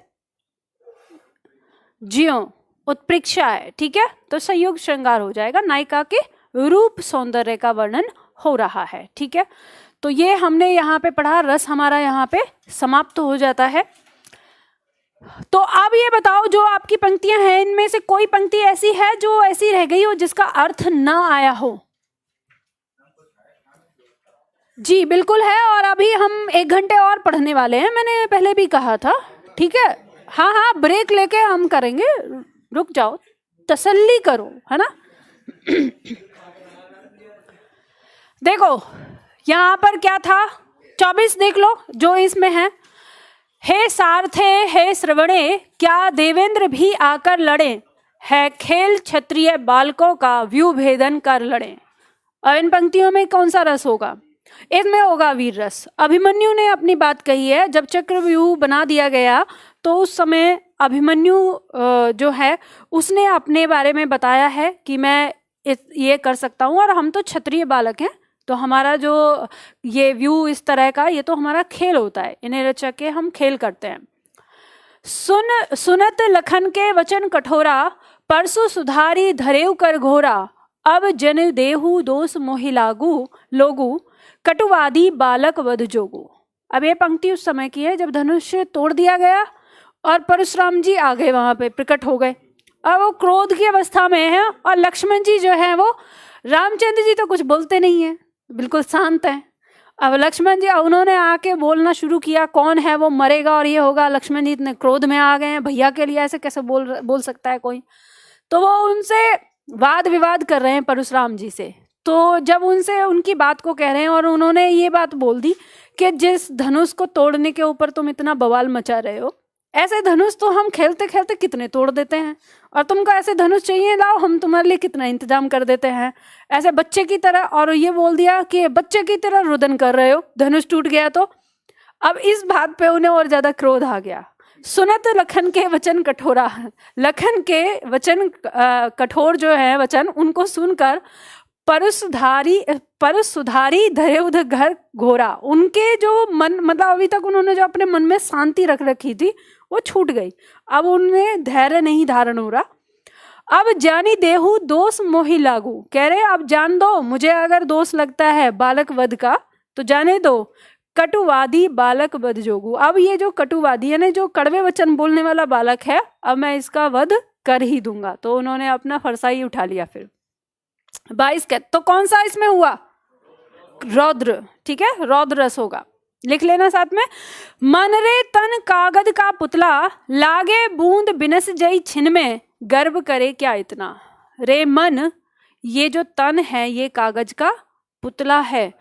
ज्यों, उत्प्रेक्षा है। ठीक है, तो संयोग श्रृंगार हो जाएगा, नायिका के रूप सौंदर्य का वर्णन हो रहा है। ठीक है, तो ये हमने यहाँ पे पढ़ा, रस हमारा यहाँ पे समाप्त हो जाता है। तो अब ये बताओ, जो आपकी पंक्तियां हैं इनमें से कोई पंक्ति ऐसी है जो ऐसी रह गई हो जिसका अर्थ ना आया हो? जी बिल्कुल है, और अभी हम 1 घंटे और पढ़ने वाले हैं, मैंने पहले भी कहा था। ठीक है, हाँ हाँ, ब्रेक लेके हम करेंगे, रुक जाओ, तसल्ली करो, है ना। देखो यहाँ पर क्या था, 24 देख लो जो इसमें है। हे सारथे हे श्रवणे, क्या देवेंद्र भी आकर लड़े, है खेल क्षत्रिय बालकों का व्यू भेदन कर लड़े। और इन पंक्तियों में कौन सा रस होगा, इसमें होगा वीर रस। अभिमन्यु ने अपनी बात कही है। जब चक्रव्यूह बना दिया गया तो उस समय अभिमन्यु जो है उसने अपने बारे में बताया है कि मैं ये कर सकता हूँ, और हम तो क्षत्रिय बालक हैं, तो हमारा जो ये व्यू इस तरह का, ये तो हमारा खेल होता है, इन्हें रचा के हम खेल करते हैं। सुनत लखन के वचन कठोरा, परसु सुधारी धरेव कर घोरा, अब जन देहु दोष मोहि लागू, लोगु कटुवादी बालक वध जोगु। अब ये पंक्ति उस समय की है जब धनुष तोड़ दिया गया और परशुराम जी आ गए, वहां पे प्रकट हो गए। अब वो क्रोध की अवस्था में है, और लक्ष्मण जी जो है वो, रामचंद्र जी तो कुछ बोलते नहीं है, बिल्कुल शांत है। अब लक्ष्मण जी उन्होंने आके बोलना शुरू किया, कौन है वो मरेगा और ये होगा। लक्ष्मण जी इतने क्रोध में आ गए हैं, भैया के लिए ऐसे कैसे बोल सकता है कोई। तो वो उनसे वाद विवाद कर रहे हैं परशुराम जी से। तो जब उनसे उनकी बात को कह रहे हैं और उन्होंने ये बात बोल दी कि जिस धनुष को तोड़ने के ऊपर तुम इतना बवाल मचा रहे हो, ऐसे धनुष तो हम खेलते खेलते कितने तोड़ देते हैं, और तुमको ऐसे धनुष चाहिए, लाओ हम तुम्हारे लिए कितना इंतजाम कर देते हैं, ऐसे बच्चे की तरह। और ये बोल दिया कि बच्चे की तरह रुदन कर रहे हो, धनुष टूट गया तो। अब इस बात पे उन्हें और ज्यादा क्रोध आ गया। सुनत लखन के वचन कठोरा, लखन के वचन कठोर जो है वचन, उनको सुनकर परसुधारी धरे उधर घर घोरा, उनके जो मन, मतलब अभी तक उन्होंने जो अपने मन में शांति रख रखी थी वो छूट गई। अब उनमें धैर्य नहीं धारण हो रहा। अब जानी देहु दोष मोहि लागू, कह रहे अब जान दो, मुझे अगर दोष लगता है बालक वध का तो जाने दो, कटुवादी बालक वध जोगू। अब ये जो कटुवादी यानी जो कड़वे वचन बोलने वाला बालक है, अब मैं इसका वध कर ही दूंगा। तो उन्होंने अपना फरसाई उठा लिया। फिर 22 के तो कौन सा इसमें हुआ? रौद्र, ठीक है, रौद्र रस होगा, लिख लेना साथ में। मन रे तन कागज का पुतला, लागे बूंद बिनस जई छिन में, गर्व करे क्या इतना। रे मन, ये जो तन है ये कागज का पुतला है,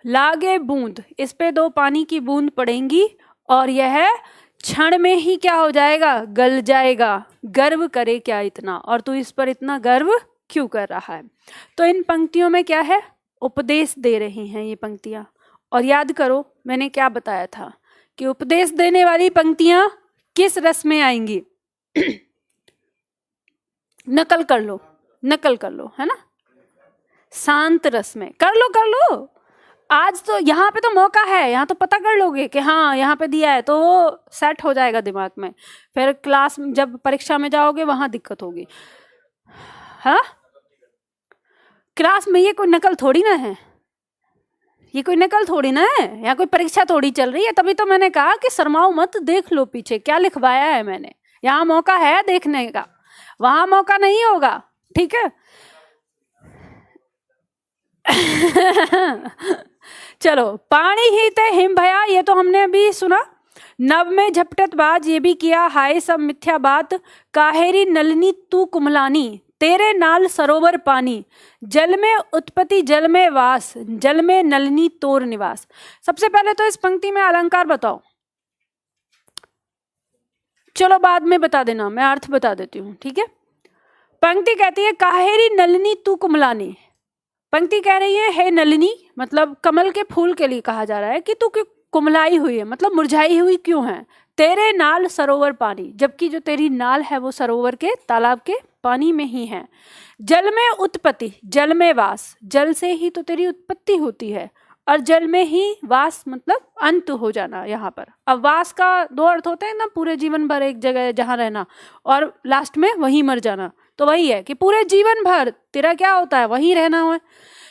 लागे बूंद, इस पे 2 पानी की बूंद पड़ेंगी और यह क्षण में ही क्या हो जाएगा? गल जाएगा। गर्व करे क्या इतना, और तू इस पर इतना गर्व क्यों कर रहा है। तो इन पंक्तियों में क्या है? उपदेश दे रही हैं ये पंक्तियां। और याद करो मैंने क्या बताया था कि उपदेश देने वाली पंक्तियां किस रस में आएंगी? नकल कर लो, नकल कर लो, है ना, शांत रस में कर लो। आज तो यहाँ पे तो मौका है, यहाँ तो पता कर लोगे कि हाँ यहाँ पे दिया है, तो वो सेट हो जाएगा दिमाग में। फिर क्लास जब परीक्षा में जाओगे वहां दिक्कत होगी। हाँ, क्लास में ये कोई नकल थोड़ी ना है, ये कोई नकल थोड़ी ना है, यहाँ कोई परीक्षा थोड़ी चल रही है। तभी तो मैंने कहा कि शर्माओ मत, देख लो पीछे क्या लिखवाया है मैंने। यहाँ मौका है देखने का, वहां मौका नहीं होगा, ठीक है। चलो, पानी ही ते हिम भया, ये तो हमने अभी सुना। नव में झपटत बाज, ये भी किया, हाय सब मिथ्या बात, काहेरी नलनी तू कुमलानी, तेरे नाल सरोवर पानी, जल में उत्पत्ति जल में वास, जल में नलनी तोर निवास। सबसे पहले तो इस पंक्ति में अलंकार बताओ, चलो बाद में बता देना, मैं अर्थ बता देती हूँ, ठीक है। पंक्ति कहती है काहेरी नलनी तू कुमलानी, पंक्ति कह रही है हे नलिनी, मतलब कमल के फूल के लिए कहा जा रहा है कि तू क्यों कुमलाई हुई है, मतलब मुरझाई हुई क्यों है। तेरे नाल सरोवर पानी, जबकि जो तेरी नाल है वो सरोवर के तालाब के पानी में ही है। जल में उत्पत्ति, जल में वास, जल से ही तो तेरी उत्पत्ति होती है, और जल में ही वास मतलब अंत हो जाना। यहाँ पर अब वास का 2 अर्थ होते हैं ना, पूरे जीवन भर एक जगह जहाँ रहना और लास्ट में वहीं मर जाना। तो वही है कि पूरे जीवन भर तेरा क्या होता है, वहीं रहना है।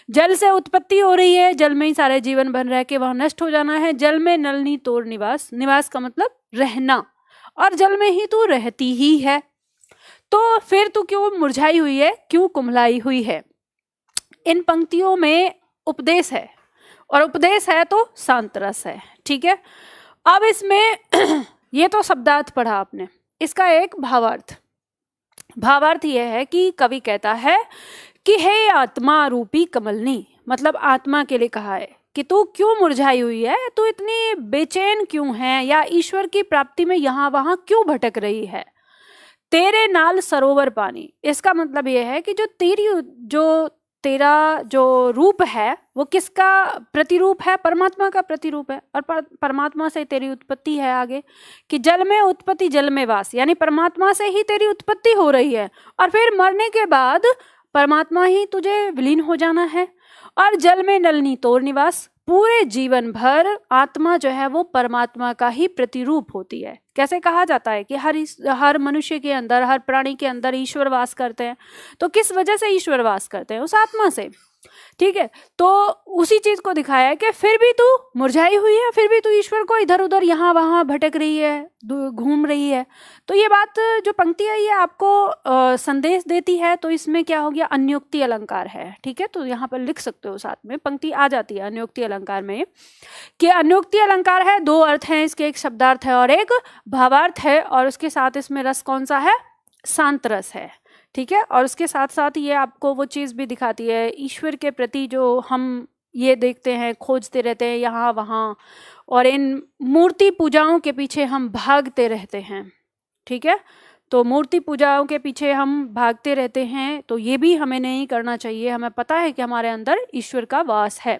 जल से उत्पत्ति हो रही है, जल में ही सारे जीवन भर रह के वहां नष्ट हो जाना है। जल में नलनी तोर निवास, निवास का मतलब रहना, और जल में ही तू रहती ही है। तो फिर तू क्यों मुरझाई हुई है, क्यों कुम्हलाई हुई है। इन पंक्तियों में उपदेश है, और उपदेश है तो शांत रस है, ठीक है। अब इसमें ये तो शब्दार्थ पढ़ा आपने, इसका एक भावार्थ। भावार्थ यह है कि कवि कहता है कि हे आत्मा रूपी कमलनी, मतलब आत्मा के लिए कहा है कि तू क्यों मुरझाई हुई है, तू इतनी बेचैन क्यों है, या ईश्वर की प्राप्ति में यहाँ वहां क्यों भटक रही है। तेरे नाल सरोवर पानी, इसका मतलब यह है कि जो तेरा जो रूप है वो किसका प्रतिरूप है? परमात्मा का प्रतिरूप है। और परमात्मा से तेरी उत्पत्ति है आगे कि जल में उत्पत्ति जल में वास, यानी परमात्मा से ही तेरी उत्पत्ति हो रही है और फिर मरने के बाद परमात्मा ही तुझे विलीन हो जाना है। और जल में नलनी तोर निवास, पूरे जीवन भर आत्मा जो है वो परमात्मा का ही प्रतिरूप होती है। कैसे कहा जाता है कि हर मनुष्य के अंदर, हर प्राणी के अंदर ईश्वर वास करते हैं। तो किस वजह से ईश्वर वास करते हैं? उस आत्मा से। ठीक है, तो उसी चीज को दिखाया है कि फिर भी तू मुरझाई हुई है, फिर भी तू ईश्वर को इधर उधर यहाँ वहां भटक रही है, घूम रही है। तो ये बात जो पंक्ति है ये आपको संदेश देती है। तो इसमें क्या हो गया? अन्योक्ति अलंकार है। ठीक है, तो यहाँ पर लिख सकते हो, साथ में पंक्ति आ जाती है अन्योक्ति अलंकार में कि अन्योक्ति अलंकार है, दो अर्थ हैं इसके, एक शब्दार्थ है और एक भावार्थ है। और उसके साथ इसमें रस कौन सा है? शांत रस है। ठीक है, और उसके साथ साथ ये आपको वो चीज़ भी दिखाती है ईश्वर के प्रति जो हम ये देखते हैं, खोजते रहते हैं यहाँ वहाँ, और इन मूर्ति पूजाओं के पीछे हम भागते रहते हैं। ठीक है, तो मूर्ति पूजाओं के पीछे हम भागते रहते हैं, तो ये भी हमें नहीं करना चाहिए। हमें पता है कि हमारे अंदर ईश्वर का वास है।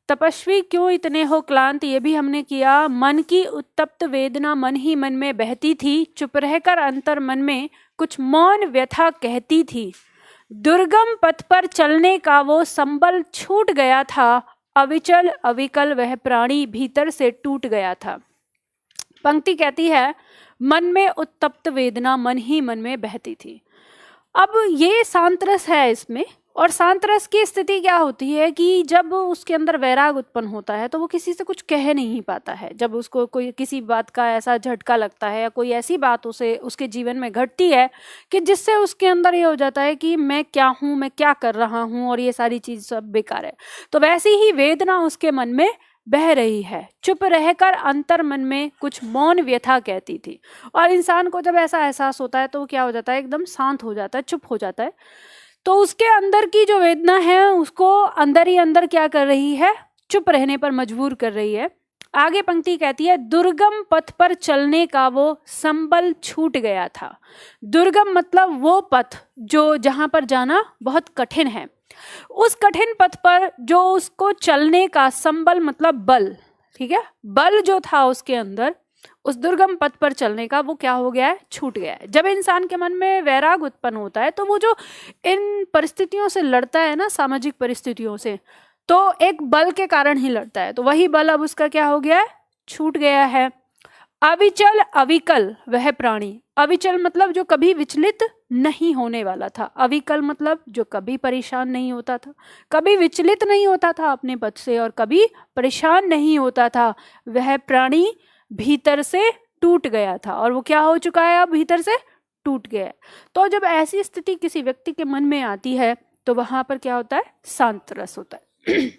तपस्वी क्यों इतने हो क्लांत, ये भी हमने किया। मन की उत्तप्त वेदना मन ही मन में बहती थी, चुप रहकर अंतर मन में कुछ मौन व्यथा कहती थी। दुर्गम पथ पर चलने का वो संबल छूट गया था, अविचल अविकल वह प्राणी भीतर से टूट गया था। पंक्ति कहती है मन में उत्तप्त वेदना मन ही मन में बहती थी। अब ये शांत रस है इसमें, और शांत रस की स्थिति क्या होती है कि जब उसके अंदर वैराग उत्पन्न होता है तो वो किसी से कुछ कह नहीं पाता है। जब उसको कोई किसी बात का ऐसा झटका लगता है या कोई ऐसी बात उसे उसके जीवन में घटती है कि जिससे उसके अंदर ये हो जाता है कि मैं क्या हूँ, मैं क्या कर रहा हूँ और ये सारी चीज सब बेकार है, तो वैसी ही वेदना उसके मन में बह रही है। चुप रहकर अंतर मन में कुछ मौन व्यथा कहती थी। और इंसान को जब ऐसा एहसास होता है तो वो क्या हो जाता है? एकदम शांत हो जाता है, चुप हो जाता है। तो उसके अंदर की जो वेदना है उसको अंदर ही अंदर क्या कर रही है? चुप रहने पर मजबूर कर रही है। आगे पंक्ति कहती है दुर्गम पथ पर चलने का वो संबल छूट गया था। दुर्गम मतलब वो पथ जो जहां पर जाना बहुत कठिन है। उस कठिन पथ पर जो उसको चलने का संबल मतलब बल, ठीक है, बल जो था उसके अंदर, उस दुर्गम पथ पर चलने का वो क्या हो गया है? छूट गया है। जब इंसान के मन में वैराग उत्पन्न होता है तो वो जो इन परिस्थितियों से लड़ता है ना, सामाजिक परिस्थितियों से, तो एक बल के कारण ही लड़ता है। तो वही बल अब उसका क्या हो गया है? छूट गया है। अविचल अविकल वह प्राणी, अविचल मतलब जो कभी विचलित नहीं होने वाला था, अविकल मतलब जो कभी परेशान नहीं होता था, कभी विचलित नहीं होता था अपने पद से और कभी परेशान नहीं होता था, वह प्राणी भीतर से टूट गया था। और वो क्या हो चुका है? अब भीतर से टूट गया है। तो जब ऐसी स्थिति किसी व्यक्ति के मन में आती है तो वहां पर क्या होता है? शांत रस होता है।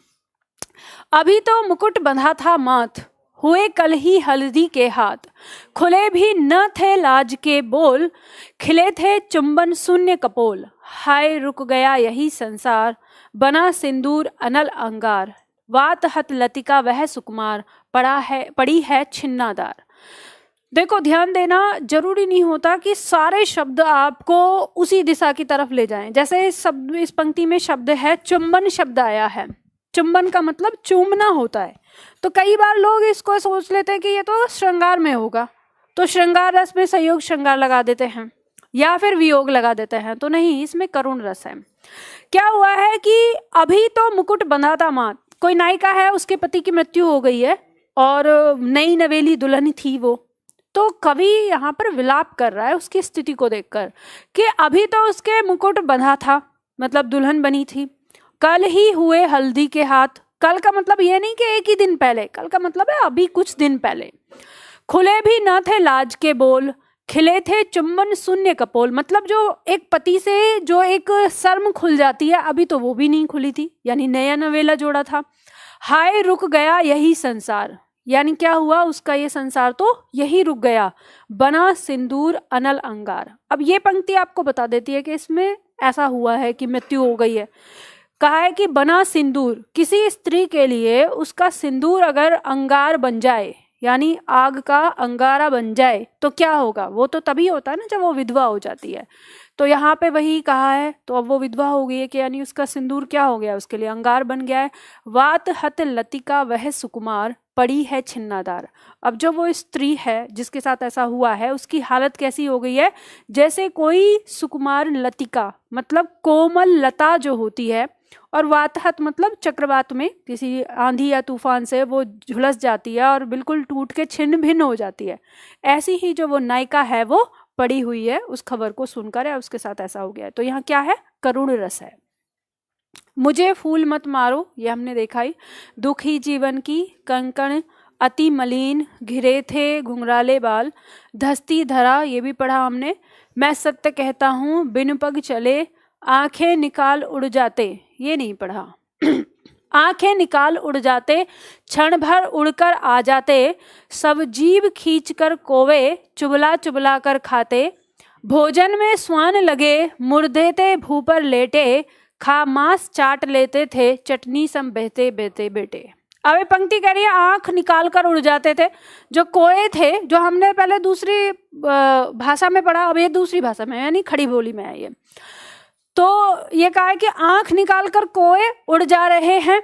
अभी तो मुकुट बंधा था माथ, हुए कल ही हल्दी के हाथ, खुले भी न थे लाज के बोल, खिले थे चुंबन शून्य कपोल, हाय रुक गया यही संसार, बना सिंदूर अनल अंगार, वात हत लतिका वह सुकुमार, पड़ी है छिन्नादार। देखो ध्यान देना, जरूरी नहीं होता कि सारे शब्द आपको उसी दिशा की तरफ ले जाएं। जैसे इस पंक्ति में शब्द है चुंबन, शब्द आया है। चुंबन का मतलब चूमना होता है। तो कई बार लोग इसको सोच लेते हैं कि ये तो श्रृंगार में होगा, तो श्रृंगार रस में संयोग श्रृंगार लगा देते हैं या फिर वियोग लगा देते हैं। तो नहीं, इसमें करुण रस है। क्या हुआ है कि अभी तो मुकुट बंधा था माथ, कोई नायिका है, उसके पति की मृत्यु हो गई है और नई नवेली दुल्हन थी वो, तो कवि यहाँ पर विलाप कर रहा है उसकी स्थिति को देखकर कि अभी तो उसके मुकुट बंधा था, मतलब दुल्हन बनी थी, कल ही हुए हल्दी के हाथ। कल का मतलब ये नहीं कि एक ही दिन पहले, कल का मतलब है अभी कुछ दिन पहले। खुले भी न थे लाज के बोल, खिले थे चुंबन शून्य कपोल, मतलब जो एक पति से जो एक शर्म खुल जाती है, अभी तो वो भी नहीं खुली थी, यानी नया नवेला जोड़ा था। हाय रुक गया यही संसार, यानी क्या हुआ? उसका ये संसार तो यही रुक गया। बना सिंदूर अनल अंगार। अब ये पंक्ति आपको बता देती है कि इसमें ऐसा हुआ है कि मृत्यु हो गई है। कहा है कि बना सिंदूर, किसी स्त्री के लिए उसका सिंदूर अगर अंगार बन जाए, यानी आग का अंगारा बन जाए तो क्या होगा, वो तो तभी होता है ना जब वो विधवा हो जाती है। तो यहाँ पे वही कहा है, तो अब वो विधवा हो गई है कि यानी उसका सिंदूर क्या हो गया, उसके लिए अंगार बन गया है। वात हत लतिका वह सुकुमार पड़ी है छिन्नादार। अब जो वो स्त्री है जिसके साथ ऐसा हुआ है उसकी हालत कैसी हो गई है, जैसे कोई सुकुमार लतिका मतलब कोमल लता जो होती है, और वातहत मतलब चक्रवात में किसी आंधी या तूफान से वो झुलस जाती है और बिल्कुल टूट के छिन्न भिन्न हो जाती है, ऐसी ही जो वो नायिका है वो पड़ी हुई है उस खबर को सुनकर, है उसके साथ ऐसा हो गया है। तो यहाँ क्या है, करुण रस है। मुझे फूल मत मारो, ये हमने देखा ही। दुख ही जीवन की कंकण अति मलिन घिरे थे घुंघराले बाल, धसती धरा, ये भी पढ़ा हमने। मैं सत्य कहता हूँ बिन पग चले आंखें निकाल उड़ जाते, ये नहीं पढ़ा। आंखें निकाल उड़ जाते क्षण भर उड़कर आ जाते, सब जीभ खींच कर कोवे चुबला चुबला कर खाते, भोजन में स्वान लगे मुर्दे थे भू पर लेटे, खा मांस चाट लेते थे चटनी सम बहते बहते बेटे। अब ये पंक्ति कह रही है आंख निकाल कर उड़ जाते थे, जो कोए थे, जो हमने पहले दूसरी भाषा में पढ़ा, अब ये दूसरी भाषा में यानी खड़ी बोली में है ये। तो ये कहा है कि आंख निकाल कर कोए उड़ जा रहे हैं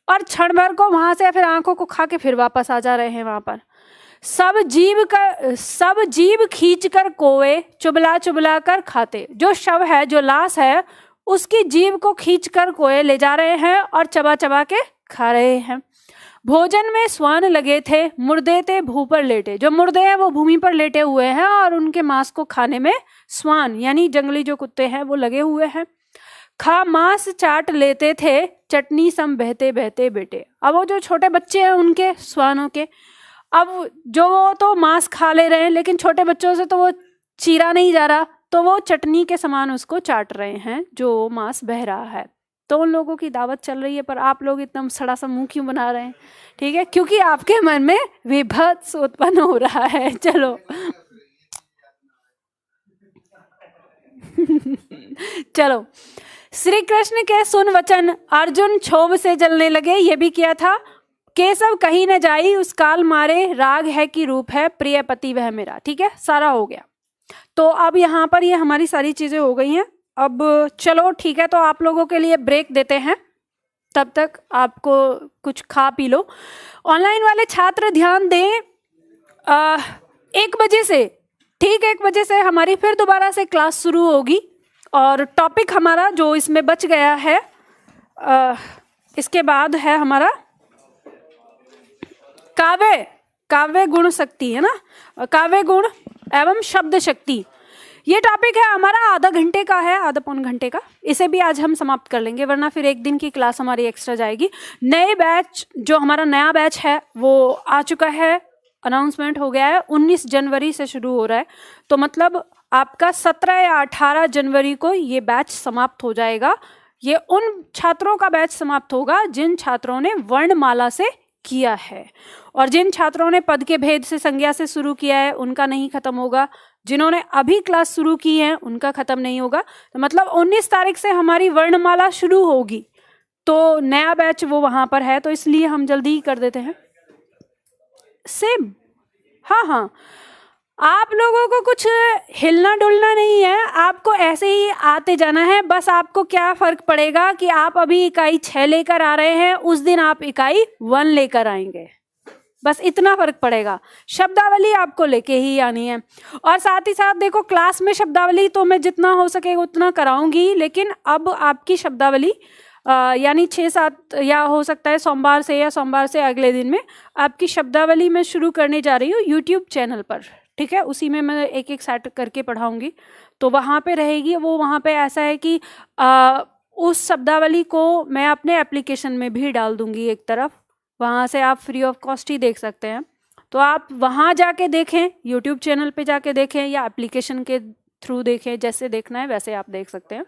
और क्षण भर को वहां से फिर आंखों को खा के फिर वापस आ जा रहे हैं वहां पर। सब जीभ खींच कर कोए चुबला चुबला कर खाते, जो शव है जो लाश है उसकी जीभ को खींच कर कोए ले जा रहे हैं और चबा चबा के खा रहे हैं। भोजन में स्वान लगे थे मुर्दे थे भू पर लेटे, जो मुर्दे हैं वो भूमि पर लेटे हुए हैं और उनके मांस को खाने में स्वान यानी जंगली जो कुत्ते हैं वो लगे हुए हैं। खा मांस चाट लेते थे चटनी सम बहते बहते बेटे। अब वो जो छोटे बच्चे हैं उनके स्वानों के, अब जो वो तो मांस खा ले रहे हैं लेकिन छोटे बच्चों से तो वो चीरा नहीं जा रहा, तो वो चटनी के समान उसको चाट रहे हैं जो मांस बह रहा है। तो उन लोगों की दावत चल रही है, पर आप लोग इतना सड़ा सा मुंह क्यों बना रहे हैं? ठीक है, क्योंकि आपके मन में विभत्स उत्पन्न हो रहा है। चलो चलो, श्री कृष्ण के सुन वचन अर्जुन क्षोभ से जलने लगे, ये भी किया था। केशव कहीं न जाई उस काल मारे, राग है कि रूप है प्रिय पति वह मेरा। ठीक है, सारा हो गया। तो अब यहाँ पर ये हमारी सारी चीजें हो गई हैं। अब चलो ठीक है, तो आप लोगों के लिए ब्रेक देते हैं, तब तक आपको कुछ खा पी लो। ऑनलाइन वाले छात्र ध्यान दें, 1 बजे से, ठीक 1 बजे से हमारी फिर दोबारा से क्लास शुरू होगी और टॉपिक हमारा जो इसमें बच गया है इसके बाद है हमारा काव्य गुण शक्ति, है ना, काव्य गुण एवं शब्द शक्ति। ये टॉपिक है हमारा आधा घंटे का है, आधा पौन घंटे का। इसे भी आज हम समाप्त कर लेंगे, वरना फिर 1 दिन की क्लास हमारी एक्स्ट्रा जाएगी। नए बैच, जो हमारा नया बैच है वो आ चुका है, अनाउंसमेंट हो गया है, 19 जनवरी से शुरू हो रहा है। तो मतलब आपका 17 या 18 जनवरी को ये बैच समाप्त हो जाएगा। ये उन छात्रों का बैच समाप्त होगा जिन छात्रों ने वर्णमाला से किया है, और जिन छात्रों ने पद के भेद से संज्ञा से शुरू किया है उनका नहीं खत्म होगा। जिन्होंने अभी क्लास शुरू की है उनका खत्म नहीं होगा। तो मतलब 19 तारीख से हमारी वर्णमाला शुरू होगी, तो नया बैच वो वहां पर है, तो इसलिए हम जल्दी ही कर देते हैं। सेम, हाँ, आप लोगों को कुछ हिलना डुलना नहीं है, आपको ऐसे ही आते जाना है। बस आपको क्या फर्क पड़ेगा कि आप अभी इकाई 6 लेकर आ रहे हैं, उस दिन आप इकाई 1 लेकर आएंगे, बस इतना फर्क पड़ेगा। शब्दावली आपको लेके ही आनी है, और साथ ही साथ देखो क्लास में शब्दावली तो मैं जितना हो सके उतना कराऊंगी, लेकिन अब आपकी शब्दावली यानी 6-7 या हो सकता है सोमवार से या सोमवार से अगले दिन में आपकी शब्दावली मैं शुरू करने जा रही हूँ यूट्यूब चैनल पर। ठीक है, उसी में मैं एक सेट करके पढ़ाऊंगी, तो वहाँ पे रहेगी वो। वहाँ पे ऐसा है कि उस शब्दावली को मैं अपने एप्लीकेशन में भी डाल दूंगी एक तरफ, वहाँ से आप फ्री ऑफ कॉस्ट ही देख सकते हैं। तो आप वहाँ जाके देखें, यूट्यूब चैनल पे जाके देखें या एप्लीकेशन के थ्रू देखें, जैसे देखना है वैसे आप देख सकते हैं।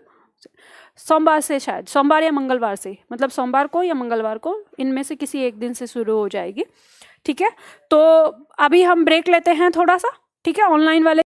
सोमवार से, शायद सोमवार या मंगलवार से, मतलब सोमवार को या मंगलवार को, इनमें से किसी एक दिन से शुरू हो जाएगी। ठीक है, तो अभी हम ब्रेक लेते हैं थोड़ा सा। ठीक है, ऑनलाइन वाले